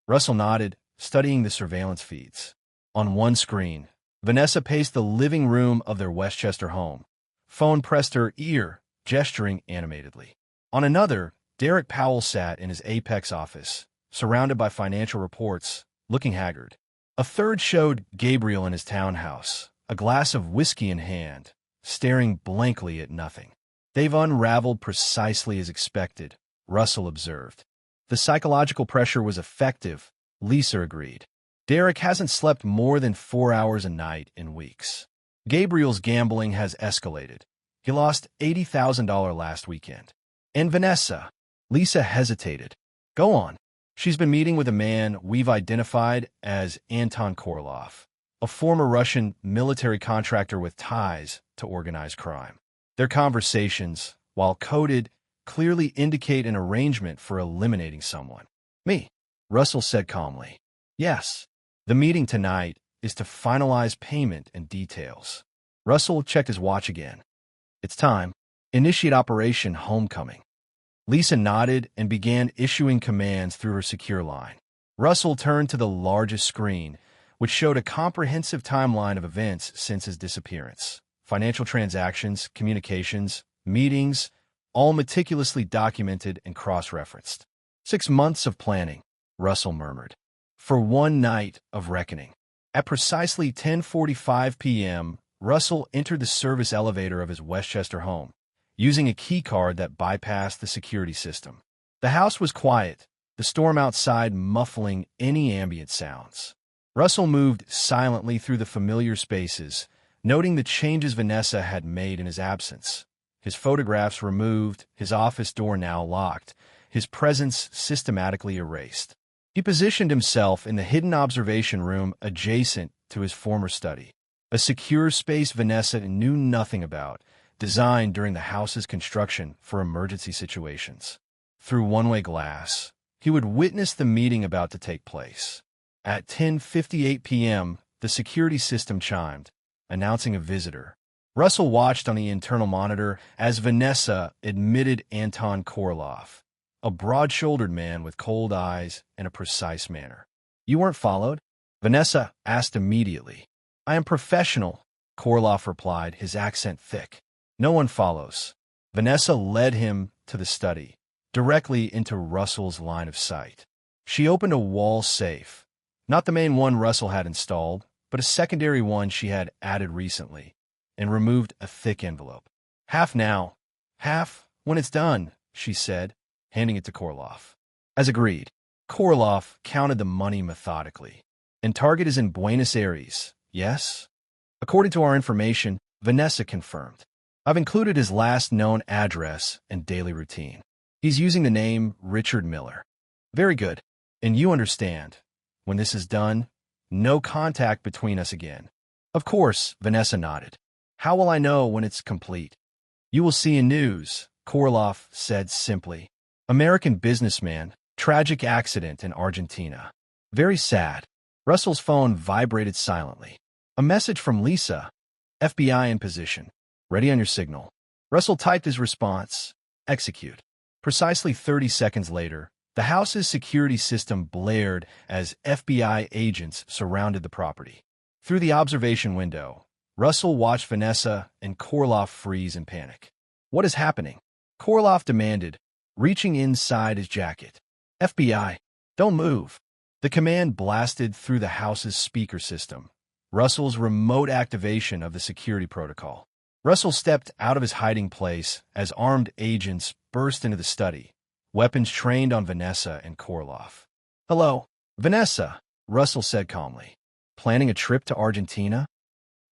Russell nodded, studying the surveillance feeds. On one screen, Vanessa paced the living room of their Westchester home. Phone pressed her ear, gesturing animatedly. On another, Derek Powell sat in his Apex office, surrounded by financial reports, looking haggard. A third showed Gabriel in his townhouse, a glass of whiskey in hand, staring blankly at nothing. "They've unraveled precisely as expected," Russell observed. "The psychological pressure was effective," Lisa agreed. "Derek hasn't slept more than 4 hours a night in weeks. Gabriel's gambling has escalated. He lost $80,000 last weekend. And Vanessa," Lisa hesitated. "Go on." "She's been meeting with a man we've identified as Anton Korolov, a former Russian military contractor with ties to organized crime. Their conversations, while coded, clearly indicate an arrangement for eliminating someone." "Me," Russell said calmly. "Yes. The meeting tonight is to finalize payment and details." Russell checked his watch again. "It's time. Initiate Operation Homecoming." Lisa nodded and began issuing commands through her secure line. Russell turned to the largest screen, which showed a comprehensive timeline of events since his disappearance. Financial transactions, communications, meetings, all meticulously documented and cross-referenced. 6 months of planning, Russell murmured, for one night of reckoning. At precisely 10:45 p.m., Russell entered the service elevator of his Westchester home, using a key card that bypassed the security system. The house was quiet, the storm outside muffling any ambient sounds. Russell moved silently through the familiar spaces, noting the changes Vanessa had made in his absence. His photographs removed, his office door now locked, his presence systematically erased. He positioned himself in the hidden observation room adjacent to his former study, a secure space Vanessa knew nothing about, designed during the house's construction for emergency situations. Through one-way glass, he would witness the meeting about to take place. At 10:58 p.m., the security system chimed, announcing a visitor. Russell watched on the internal monitor as Vanessa admitted Anton Korolov, a broad-shouldered man with cold eyes and a precise manner. "You weren't followed?" Vanessa asked immediately. "I am professional," Korolov replied, his accent thick. "No one follows." Vanessa led him to the study, directly into Russell's line of sight. She opened a wall safe, not the main one Russell had installed, but a secondary one she had added recently, and removed a thick envelope. "Half now, half when it's done," she said, handing it to Korolov. As agreed, Korolov counted the money methodically. "And target is in Buenos Aires, yes?" "According to our information," Vanessa confirmed. "I've included his last known address and daily routine. He's using the name Richard Miller." "Very good. And you understand, when this is done, no contact between us again." "Of course," Vanessa nodded. "How will I know when it's complete?" "You will see in news," Korolov said simply. "American businessman, tragic accident in Argentina. Very sad." Russell's phone vibrated silently. A message from Lisa. "FBI in position. Ready on your signal." Russell typed his response. "Execute." Precisely 30 seconds later, the house's security system blared as FBI agents surrounded the property. Through the observation window, Russell watched Vanessa and Korolov freeze in panic. "What is happening?" Korolov demanded, reaching inside his jacket. "FBI, don't move." The command blasted through the house's speaker system, Russell's remote activation of the security protocol. Russell stepped out of his hiding place as armed agents burst into the study, weapons trained on Vanessa and Korolov. "Hello, Vanessa," Russell said calmly. Planning a trip to Argentina?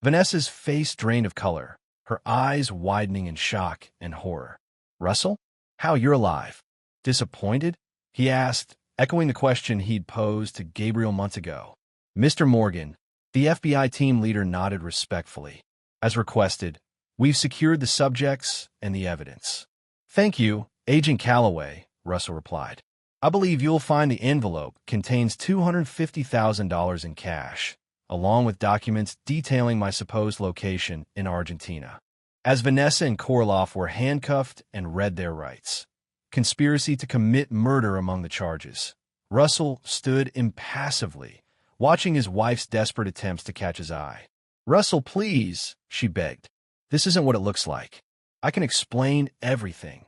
Vanessa's face drained of color, her eyes widening in shock and horror. Russell? How, you're alive? Disappointed? He asked, echoing the question he'd posed to Gabriel months ago. Mr. Morgan, the FBI team leader nodded respectfully. As requested, we've secured the subjects and the evidence. Thank you, Agent Calloway, Russell replied. I believe you'll find the envelope contains $250,000 in cash, along with documents detailing my supposed location in Argentina. As Vanessa and Korloff were handcuffed and read their rights, conspiracy to commit murder among the charges, Russell stood impassively, watching his wife's desperate attempts to catch his eye. Russell, please, she begged. This isn't what it looks like. I can explain everything.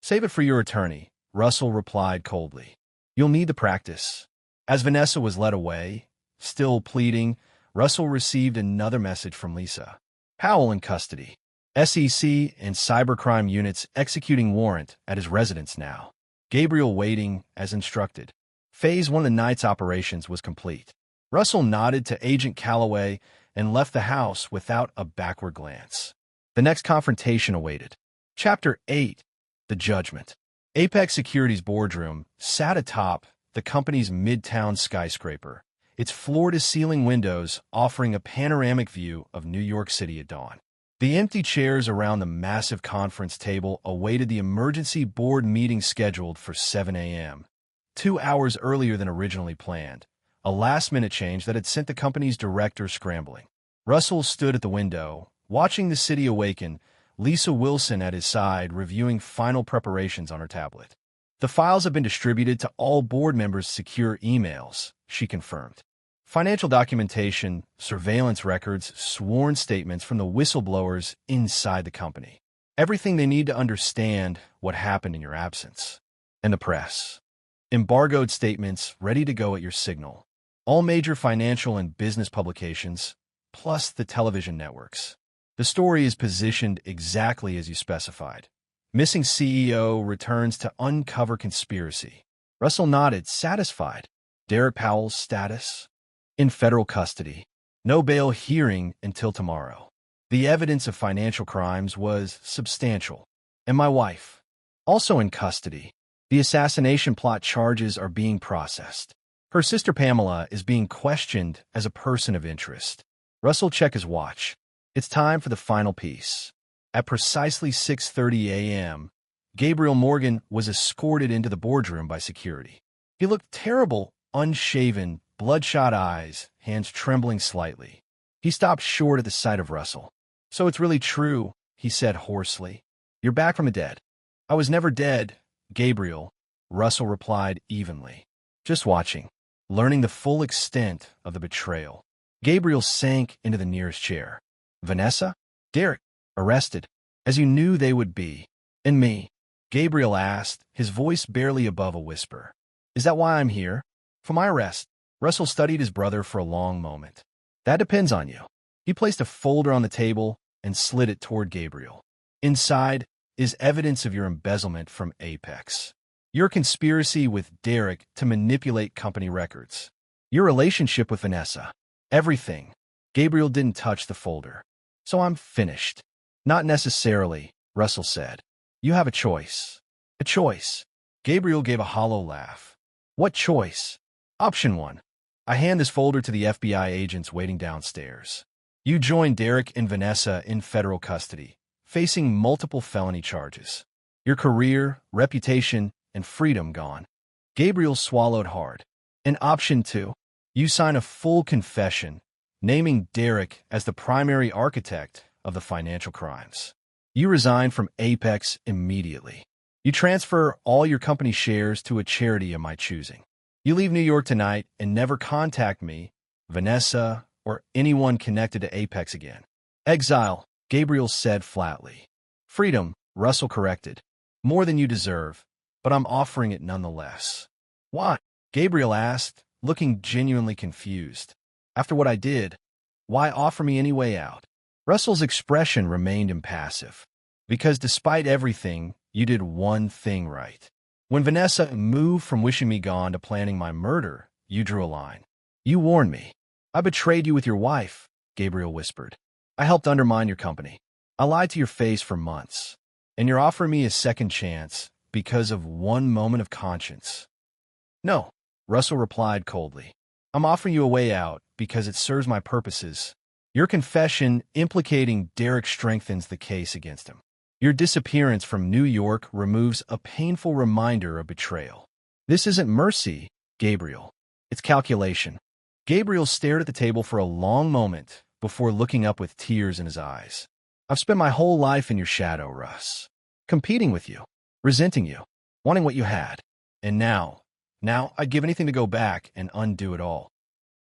Save it for your attorney, Russell replied coldly. You'll need the practice. As Vanessa was led away, still pleading, Russell received another message from Lisa. Powell in custody. SEC and cybercrime units executing warrant at his residence now. Gabriel waiting as instructed. Phase 1 of the night's operations was complete. Russell nodded to Agent Calloway and left the house without a backward glance. The next confrontation awaited. Chapter 8. The Judgment. Apex Securities' boardroom sat atop the company's midtown skyscraper, its floor-to-ceiling windows offering a panoramic view of New York City at dawn. The empty chairs around the massive conference table awaited the emergency board meeting scheduled for 7 a.m., 2 hours earlier than originally planned, a last-minute change that had sent the company's director scrambling. Russell stood at the window, watching the city awaken, Lisa Wilson at his side reviewing final preparations on her tablet. The files have been distributed to all board members' secure emails, she confirmed. Financial documentation, surveillance records, sworn statements from the whistleblowers inside the company. Everything they need to understand what happened in your absence. And the press. Embargoed statements ready to go at your signal. All major financial and business publications, plus the television networks. The story is positioned exactly as you specified. Missing CEO returns to uncover conspiracy. Russell nodded, satisfied. Derek Powell's status? In federal custody. No bail hearing until tomorrow. The evidence of financial crimes was substantial. And my wife? Also in custody. The assassination plot charges are being processed. Her sister Pamela is being questioned as a person of interest. Russell checked his watch. It's time for the final piece. At precisely 6:30 a.m., Gabriel Morgan was escorted into the boardroom by security. He looked terrible, unshaven, bloodshot eyes, hands trembling slightly. He stopped short at the sight of Russell. So it's really true, he said hoarsely. You're back from the dead. I was never dead, Gabriel, Russell replied evenly. Just watching, learning the full extent of the betrayal. Gabriel sank into the nearest chair. Vanessa? Derek? Arrested? As you knew they would be. And me? Gabriel asked, his voice barely above a whisper. Is that why I'm here? For my arrest? Russell studied his brother for a long moment. That depends on you. He placed a folder on the table and slid it toward Gabriel. Inside is evidence of your embezzlement from Apex. Your conspiracy with Derek to manipulate company records. Your relationship with Vanessa. Everything. Gabriel didn't touch the folder. So I'm finished. Not necessarily, Russell said. You have a choice. A choice. Gabriel gave a hollow laugh. What choice? Option 1. I hand this folder to the FBI agents waiting downstairs. You join Derek and Vanessa in federal custody, facing multiple felony charges. Your career, reputation, and freedom gone. Gabriel swallowed hard. And option 2. You sign a full confession, naming Derek as the primary architect of the financial crimes. You resign from Apex immediately. You transfer all your company shares to a charity of my choosing. You leave New York tonight and never contact me, Vanessa, or anyone connected to Apex again. Exile, Gabriel said flatly. Freedom, Russell corrected. More than you deserve, but I'm offering it nonetheless. Why? Gabriel asked, looking genuinely confused. After what I did, why offer me any way out? Russell's expression remained impassive. Because despite everything, you did one thing right. When Vanessa moved from wishing me gone to planning my murder, you drew a line. You warned me. I betrayed you with your wife, Gabriel whispered. I helped undermine your company. I lied to your face for months. And you're offering me a second chance because of one moment of conscience. No, Russell replied coldly. I'm offering you a way out because it serves my purposes. Your confession implicating Derek strengthens the case against him. Your disappearance from New York removes a painful reminder of betrayal. This isn't mercy, Gabriel. It's calculation. Gabriel stared at the table for a long moment before looking up with tears in his eyes. I've spent my whole life in your shadow, Russ. Competing with you, resenting you, wanting what you had. And now I'd give anything to go back and undo it all.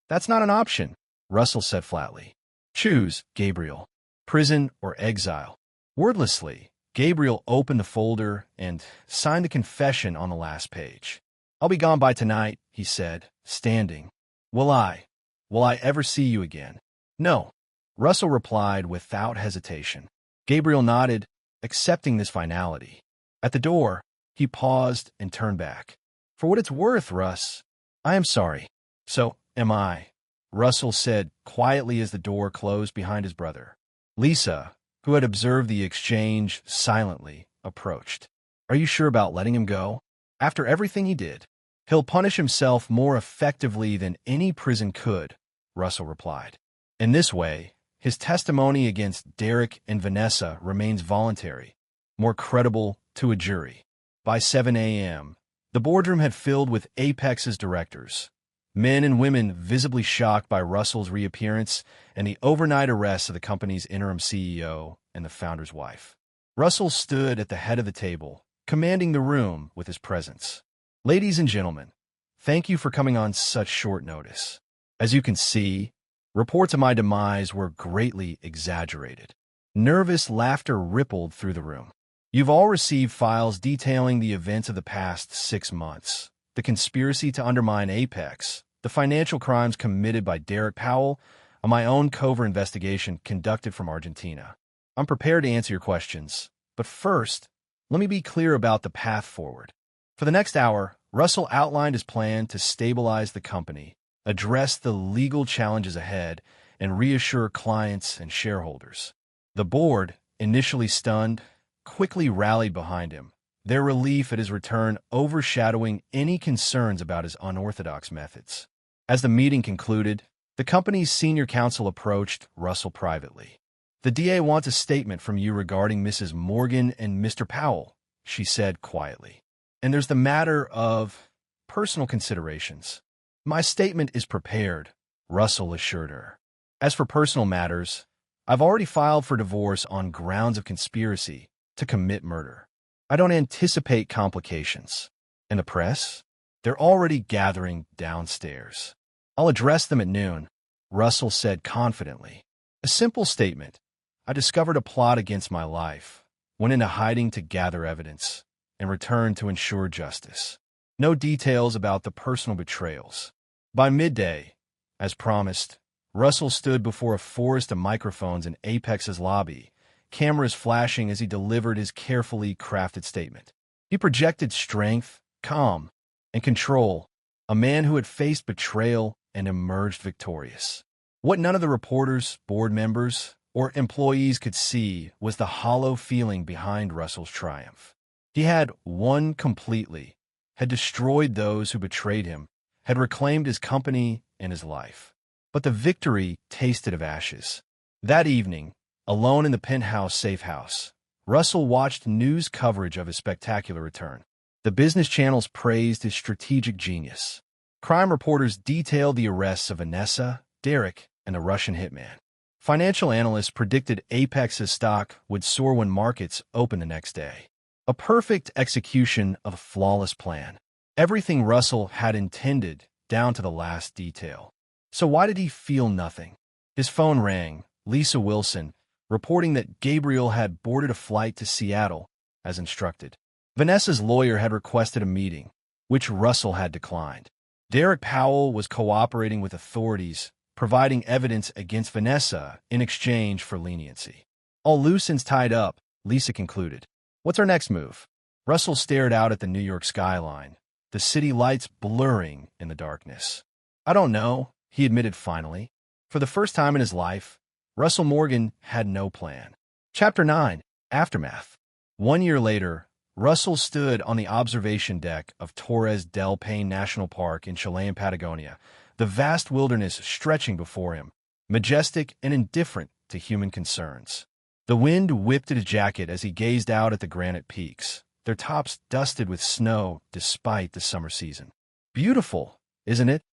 That's not an option, Russell said flatly. Choose, Gabriel. Prison or exile. Wordlessly, Gabriel opened the folder and signed the confession on the last page. I'll be gone by tonight, he said, standing. Will I ever see you again? No, Russell replied without hesitation. Gabriel nodded, accepting this finality. At the door, he paused and turned back. For what it's worth, Russ, I am sorry. So am I, Russell said quietly as the door closed behind his brother. Lisa, who had observed the exchange silently, approached. Are you sure about letting him go? After everything he did, he'll punish himself more effectively than any prison could, Russell replied. In this way, his testimony against Derek and Vanessa remains voluntary, more credible to a jury. By 7 a.m., the boardroom had filled with Apex's directors, men and women visibly shocked by Russell's reappearance and the overnight arrest of the company's interim CEO and the founder's wife. Russell stood at the head of the table, commanding the room with his presence. Ladies and gentlemen, thank you for coming on such short notice. As you can see, reports of my demise were greatly exaggerated. Nervous laughter rippled through the room. You've all received files detailing the events of the past 6 months, the conspiracy to undermine Apex, the financial crimes committed by Derek Powell, and my own covert investigation conducted from Argentina. I'm prepared to answer your questions, but first, let me be clear about the path forward. For the next hour, Russell outlined his plan to stabilize the company, address the legal challenges ahead, and reassure clients and shareholders. The board, initially stunned, quickly rallied behind him, their relief at his return overshadowing any concerns about his unorthodox methods. As the meeting concluded, the company's senior counsel approached Russell privately. The DA wants a statement from you regarding Mrs. Morgan and Mr. Powell, she said quietly. And there's the matter of personal considerations. My statement is prepared, Russell assured her. As for personal matters, I've already filed for divorce on grounds of conspiracy to commit murder. I don't anticipate complications. And the press? They're already gathering downstairs. I'll address them at noon, Russell said confidently. A simple statement. I discovered a plot against my life, went into hiding to gather evidence, and returned to ensure justice. No details about the personal betrayals. By midday, as promised, Russell stood before a forest of microphones in Apex's lobby, cameras flashing as he delivered his carefully crafted statement. He projected strength, calm, and control, a man who had faced betrayal and emerged victorious. What none of the reporters, board members, or employees could see was the hollow feeling behind Russell's triumph. He had won completely, had destroyed those who betrayed him, had reclaimed his company and his life. But the victory tasted of ashes. That evening, alone in the penthouse safe house, Russell watched news coverage of his spectacular return. The business channels praised his strategic genius. Crime reporters detailed the arrests of Vanessa, Derek, and the Russian hitman. Financial analysts predicted Apex's stock would soar when markets opened the next day. A perfect execution of a flawless plan. Everything Russell had intended, down to the last detail. So why did he feel nothing? His phone rang, Lisa Wilson, reporting that Gabriel had boarded a flight to Seattle, as instructed. Vanessa's lawyer had requested a meeting, which Russell had declined. Derek Powell was cooperating with authorities, providing evidence against Vanessa in exchange for leniency. All loose ends tied up, Lisa concluded. What's our next move? Russell stared out at the New York skyline, the city lights blurring in the darkness. I don't know, he admitted finally. For the first time in his life, Russell Morgan had no plan. Chapter 9. Aftermath. 1 year later, Russell stood on the observation deck of Torres del Paine National Park in Chilean Patagonia, the vast wilderness stretching before him, majestic and indifferent to human concerns. The wind whipped at his jacket as he gazed out at the granite peaks, their tops dusted with snow despite the summer season. "Beautiful, isn't it?"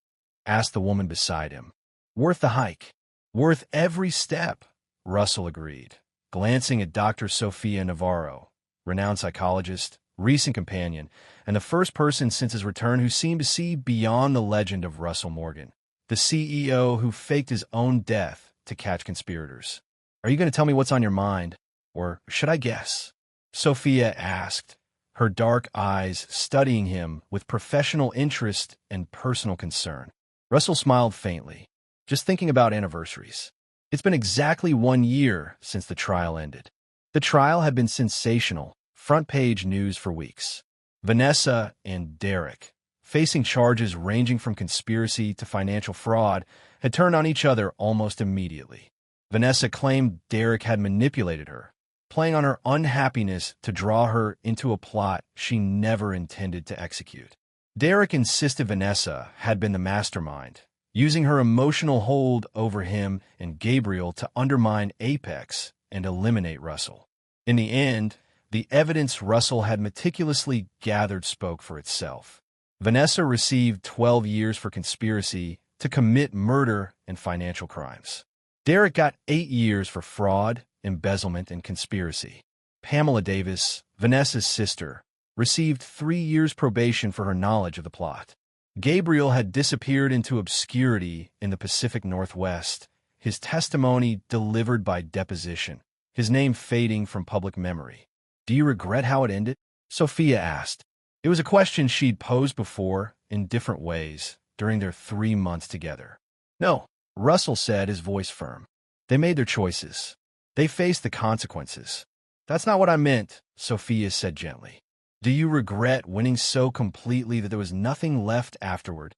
asked the woman beside him. "Worth the hike. Worth every step," Russell agreed, glancing at Dr. Sofia Navarro, renowned psychologist, recent companion, and the first person since his return who seemed to see beyond the legend of Russell Morgan, the CEO who faked his own death to catch conspirators. "Are you going to tell me what's on your mind? Or should I guess?" Sophia asked, her dark eyes studying him with professional interest and personal concern. Russell smiled faintly, just thinking about anniversaries. It's been exactly 1 year since the trial ended. The trial had been sensational, front-page news for weeks. Vanessa and Derek, facing charges ranging from conspiracy to financial fraud, had turned on each other almost immediately. Vanessa claimed Derek had manipulated her, playing on her unhappiness to draw her into a plot she never intended to execute. Derek insisted Vanessa had been the mastermind, using her emotional hold over him and Gabriel to undermine Apex and eliminate Russell. In the end, the evidence Russell had meticulously gathered spoke for itself. Vanessa received 12 years for conspiracy to commit murder and financial crimes. Derek got 8 years for fraud, embezzlement, and conspiracy. Pamela Davis, Vanessa's sister, received 3 years probation for her knowledge of the plot. Gabriel had disappeared into obscurity in the Pacific Northwest, his testimony delivered by deposition, his name fading from public memory. "Do you regret how it ended?" Sophia asked. It was a question she'd posed before, in different ways, during their 3 months together. "No," Russell said, his voice firm. "They made their choices. They faced the consequences." "That's not what I meant," Sophia said gently. "Do you regret winning so completely that there was nothing left afterward?"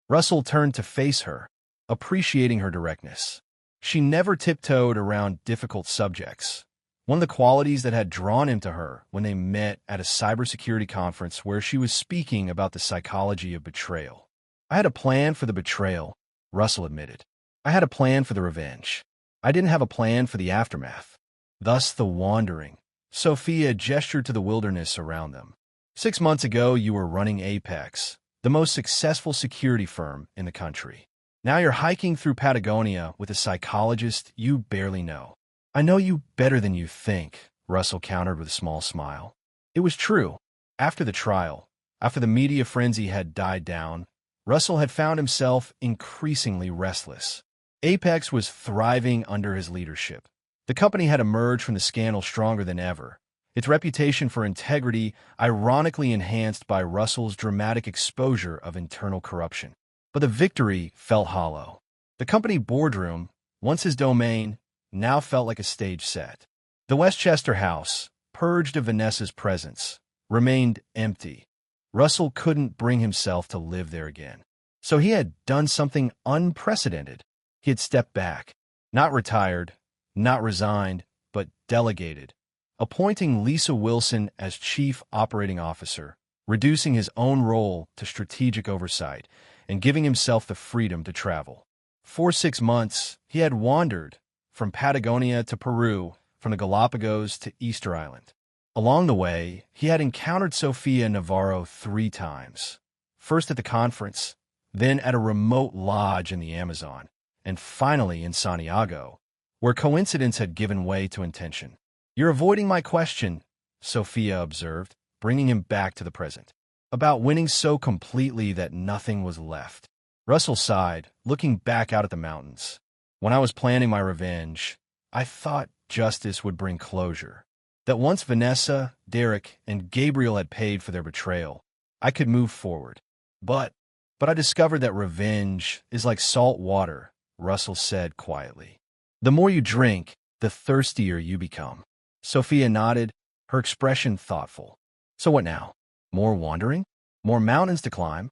Russell turned to face her, appreciating her directness. She never tiptoed around difficult subjects, one of the qualities that had drawn him to her when they met at a cybersecurity conference where she was speaking about the psychology of betrayal. "I had a plan for the betrayal," Russell admitted. "I had a plan for the revenge. I didn't have a plan for the aftermath." Thus the wandering. Sophia gestured to the wilderness around them. 6 months ago, you were running Apex, the most successful security firm in the country. Now you're hiking through Patagonia with a psychologist you barely know. "I know you better than you think," Russell countered with a small smile. It was true. After the trial, after the media frenzy had died down, Russell had found himself increasingly restless. Apex was thriving under his leadership. The company had emerged from the scandal stronger than ever, its reputation for integrity ironically enhanced by Russell's dramatic exposure of internal corruption. But the victory felt hollow. The company boardroom, once his domain, now felt like a stage set. The Westchester house, purged of Vanessa's presence, remained empty. Russell couldn't bring himself to live there again. So he had done something unprecedented. He had stepped back, not retired, not resigned, but delegated, appointing Lisa Wilson as Chief Operating Officer, reducing his own role to strategic oversight, and giving himself the freedom to travel. For 6 months, he had wandered from Patagonia to Peru, from the Galapagos to Easter Island. Along the way, he had encountered Sofia Navarro 3 times, first at the conference, then at a remote lodge in the Amazon, and finally in Santiago, where coincidence had given way to intention. "You're avoiding my question," Sophia observed, bringing him back to the present. "About winning so completely that nothing was left." Russell sighed, looking back out at the mountains. "When I was planning my revenge, I thought justice would bring closure. That once Vanessa, Derek, and Gabriel had paid for their betrayal, I could move forward. But I discovered that revenge is like salt water," Russell said quietly. "The more you drink, the thirstier you become." Sophia nodded, her expression thoughtful. "So what now? More wandering? More mountains to climb?"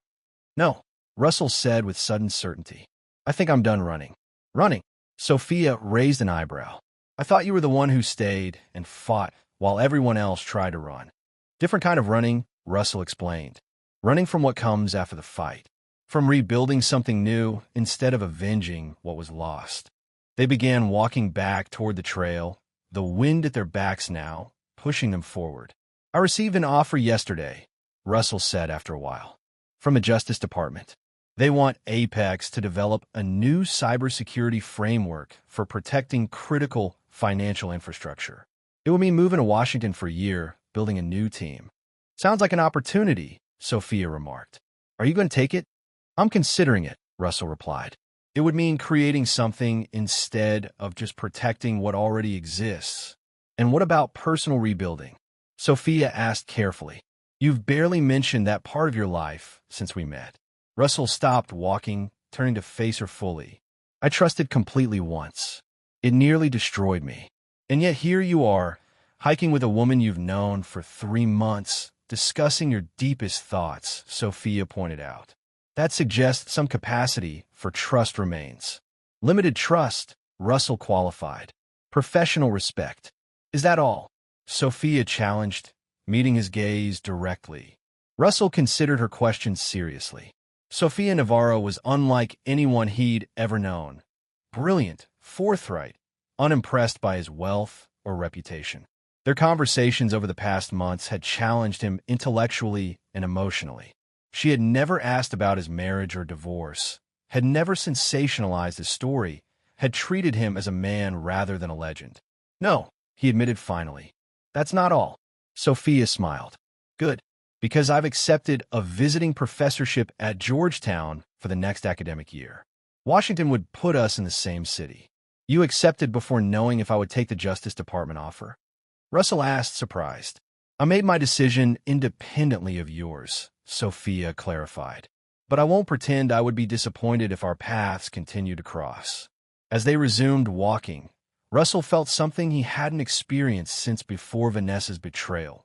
"No," Russell said with sudden certainty. I think I'm done running. Running? Sophia raised an eyebrow. I thought you were the one who stayed and fought while everyone else tried to run. Different kind of running, Russell explained. Running from what comes after the fight. From rebuilding something new instead of avenging what was lost. They began walking back toward the trail, the wind at their backs now, pushing them forward. I received an offer yesterday, Russell said after a while, from the Justice Department. They want Apex to develop a new cybersecurity framework for protecting critical financial infrastructure. It will mean moving to Washington for a year, building a new team. Sounds like an opportunity, Sophia remarked. Are you going to take it? I'm considering it, Russell replied. It would mean creating something instead of just protecting what already exists. And what about personal rebuilding? Sophia asked carefully. You've barely mentioned that part of your life since we met. Russell stopped walking, turning to face her fully. I trusted completely once. It nearly destroyed me. And yet here you are, hiking with a woman you've known for 3 months, discussing your deepest thoughts, Sophia pointed out. That suggests some capacity for trust remains. Limited trust, Russell qualified. Professional respect. Is that all? Sophia challenged, meeting his gaze directly. Russell considered her question seriously. Sophia Navarro was unlike anyone he'd ever known. Brilliant, forthright, unimpressed by his wealth or reputation. Their conversations over the past months had challenged him intellectually and emotionally. She had never asked about his marriage or divorce, had never sensationalized his story, had treated him as a man rather than a legend. No, he admitted finally. That's not all. Sophia smiled. Good, because I've accepted a visiting professorship at Georgetown for the next academic year. Washington would put us in the same city. You accepted before knowing if I would take the Justice Department offer? Russell asked, surprised. I made my decision independently of yours, Sophia clarified. But I won't pretend I would be disappointed if our paths continue to cross. As they resumed walking, Russell felt something he hadn't experienced since before Vanessa's betrayal.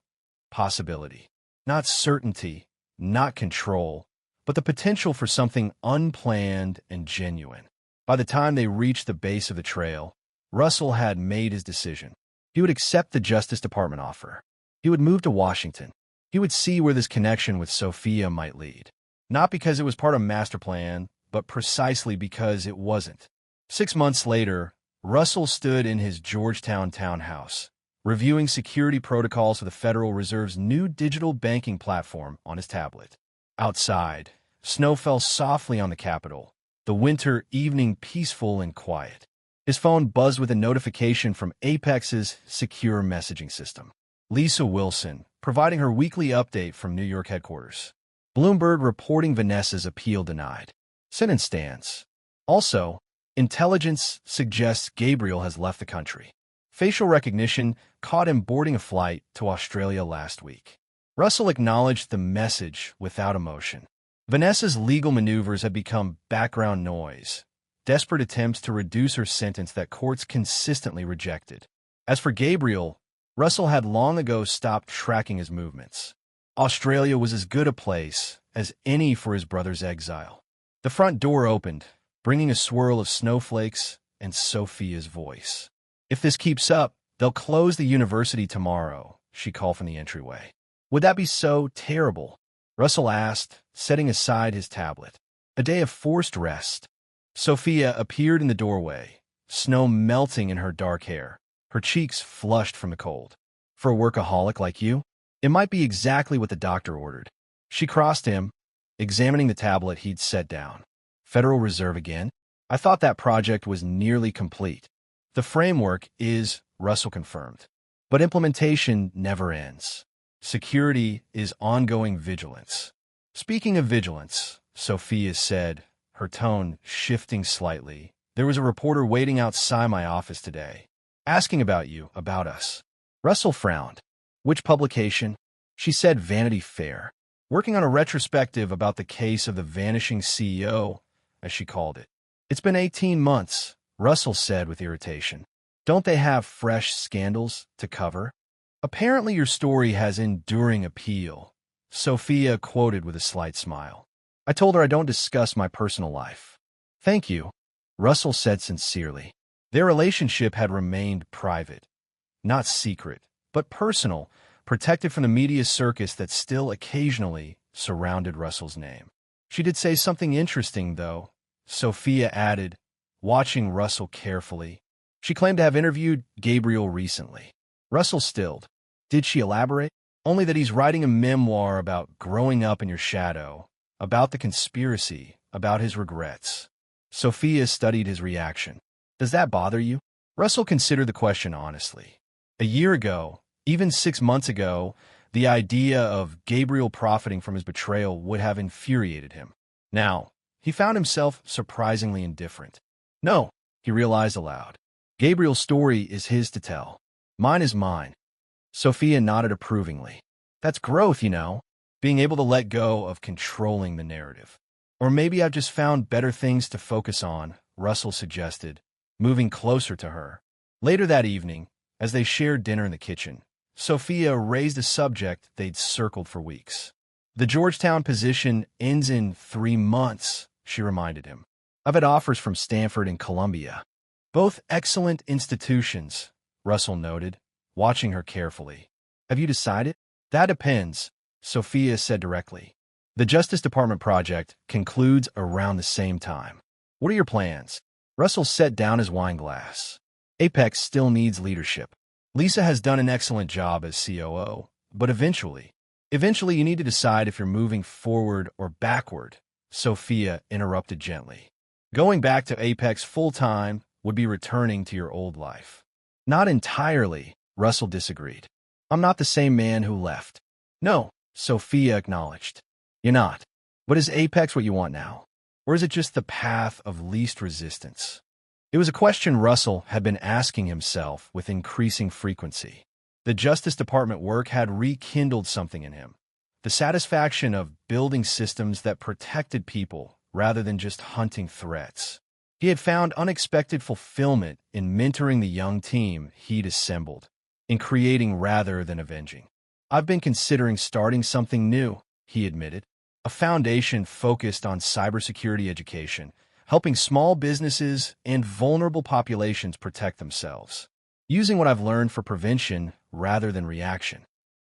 Possibility. Not certainty, not control, but the potential for something unplanned and genuine. By the time they reached the base of the trail, Russell had made his decision. He would accept the Justice Department offer. He would move to Washington. He would see where this connection with Sophia might lead. Not because it was part of a master plan, but precisely because it wasn't. 6 months later, Russell stood in his Georgetown townhouse, reviewing security protocols for the Federal Reserve's new digital banking platform on his tablet. Outside, snow fell softly on the Capitol, the winter evening peaceful and quiet. His phone buzzed with a notification from Apex's secure messaging system. Lisa Wilson, providing her weekly update from New York headquarters. Bloomberg reporting Vanessa's appeal denied. Sentence stands. Also, intelligence suggests Gabriel has left the country. Facial recognition caught him boarding a flight to Australia last week. Russell acknowledged the message without emotion. Vanessa's legal maneuvers had become background noise, desperate attempts to reduce her sentence that courts consistently rejected. As for Gabriel, Russell had long ago stopped tracking his movements. Australia was as good a place as any for his brother's exile. The front door opened, bringing a swirl of snowflakes and Sophia's voice. If this keeps up, they'll close the university tomorrow, she called from the entryway. Would that be so terrible? Russell asked, setting aside his tablet. A day of forced rest. Sophia appeared in the doorway, snow melting in her dark hair, her cheeks flushed from the cold. For a workaholic like you, it might be exactly what the doctor ordered. She crossed him, examining the tablet he'd set down. Federal Reserve again? I thought that project was nearly complete. The framework is, Russell confirmed. But implementation never ends. Security is ongoing vigilance. Speaking of vigilance, Sophia said, her tone shifting slightly, there was a reporter waiting outside my office today, asking about you, about us. Russell frowned. Which publication? She said Vanity Fair, working on a retrospective about the case of the vanishing CEO, as she called it. It's been 18 months, Russell said with irritation. Don't they have fresh scandals to cover? Apparently your story has enduring appeal, Sophia quoted with a slight smile. I told her I don't discuss my personal life. Thank you, Russell said sincerely. Their relationship had remained private, not secret, but personal, protected from the media circus that still occasionally surrounded Russell's name. She did say something interesting, though, Sophia added, watching Russell carefully. She claimed to have interviewed Gabriel recently. Russell stilled. Did she elaborate? Only that he's writing a memoir about growing up in your shadow, about the conspiracy, about his regrets. Sophia studied his reaction. Does that bother you? Russell considered the question honestly. A year ago, even 6 months ago, the idea of Gabriel profiting from his betrayal would have infuriated him. Now, he found himself surprisingly indifferent. No, he realized aloud. Gabriel's story is his to tell. Mine is mine. Sophia nodded approvingly. That's growth, you know, being able to let go of controlling the narrative. Or maybe I've just found better things to focus on, Russell suggested, moving closer to her. Later that evening, as they shared dinner in the kitchen, Sophia raised a subject they'd circled for weeks. The Georgetown position ends in 3 months, she reminded him. I've had offers from Stanford and Columbia. Both excellent institutions, Russell noted, watching her carefully. Have you decided? That depends, Sophia said directly. The Justice Department project concludes around the same time. What are your plans? Russell set down his wine glass. Apex still needs leadership. Lisa has done an excellent job as COO, but eventually you need to decide if you're moving forward or backward, Sophia interrupted gently. Going back to Apex full-time would be returning to your old life. Not entirely, Russell disagreed. I'm not the same man who left. No, Sophia acknowledged. You're not. But is Apex what you want now? Or is it just the path of least resistance? It was a question Russell had been asking himself with increasing frequency. The Justice Department work had rekindled something in him. The satisfaction of building systems that protected people rather than just hunting threats. He had found unexpected fulfillment in mentoring the young team he'd assembled, in creating rather than avenging. I've been considering starting something new, he admitted. A foundation focused on cybersecurity education, helping small businesses and vulnerable populations protect themselves, using what I've learned for prevention rather than reaction.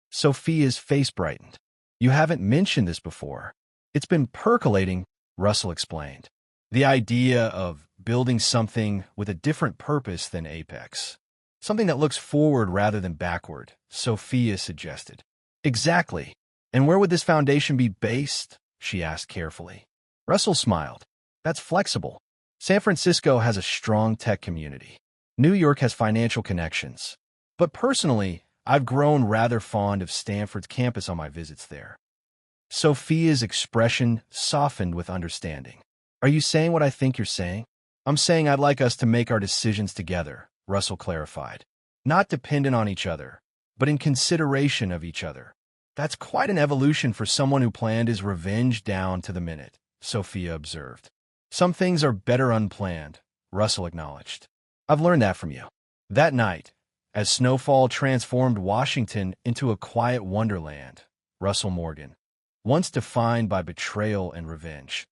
Sophia's face brightened. You haven't mentioned this before. It's been percolating, Russell explained. The idea of building something with a different purpose than Apex. Something that looks forward rather than backward, Sophia suggested. Exactly. And where would this foundation be based? She asked carefully. Russell smiled. That's flexible. San Francisco has a strong tech community. New York has financial connections. But personally, I've grown rather fond of Stanford's campus on my visits there. Sophia's expression softened with understanding. Are you saying what I think you're saying? I'm saying I'd like us to make our decisions together, Russell clarified. Not dependent on each other, but in consideration of each other. That's quite an evolution for someone who planned his revenge down to the minute, Sophia observed. Some things are better unplanned, Russell acknowledged. I've learned that from you. That night, as snowfall transformed Washington into a quiet wonderland, Russell Morgan, once defined by betrayal and revenge,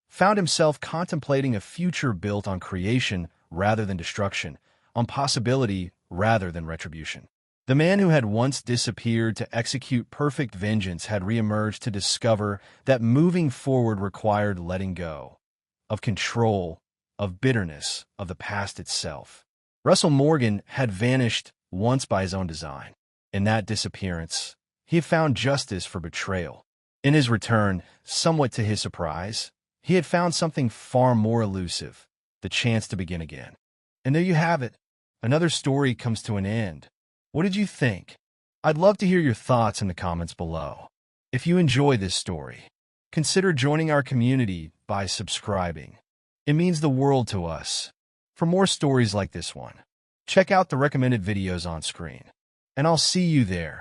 found himself contemplating a future built on creation rather than destruction, on possibility rather than retribution. The man who had once disappeared to execute perfect vengeance had reemerged to discover that moving forward required letting go of control, of bitterness, of the past itself. Russell Morgan had vanished once by his own design. In that disappearance, he had found justice for betrayal. In his return, somewhat to his surprise, he had found something far more elusive, the chance to begin again. And there you have it. Another story comes to an end. What did you think? I'd love to hear your thoughts in the comments below. If you enjoy this story, consider joining our community by subscribing. It means the world to us. For more stories like this one, check out the recommended videos on screen. And I'll see you there.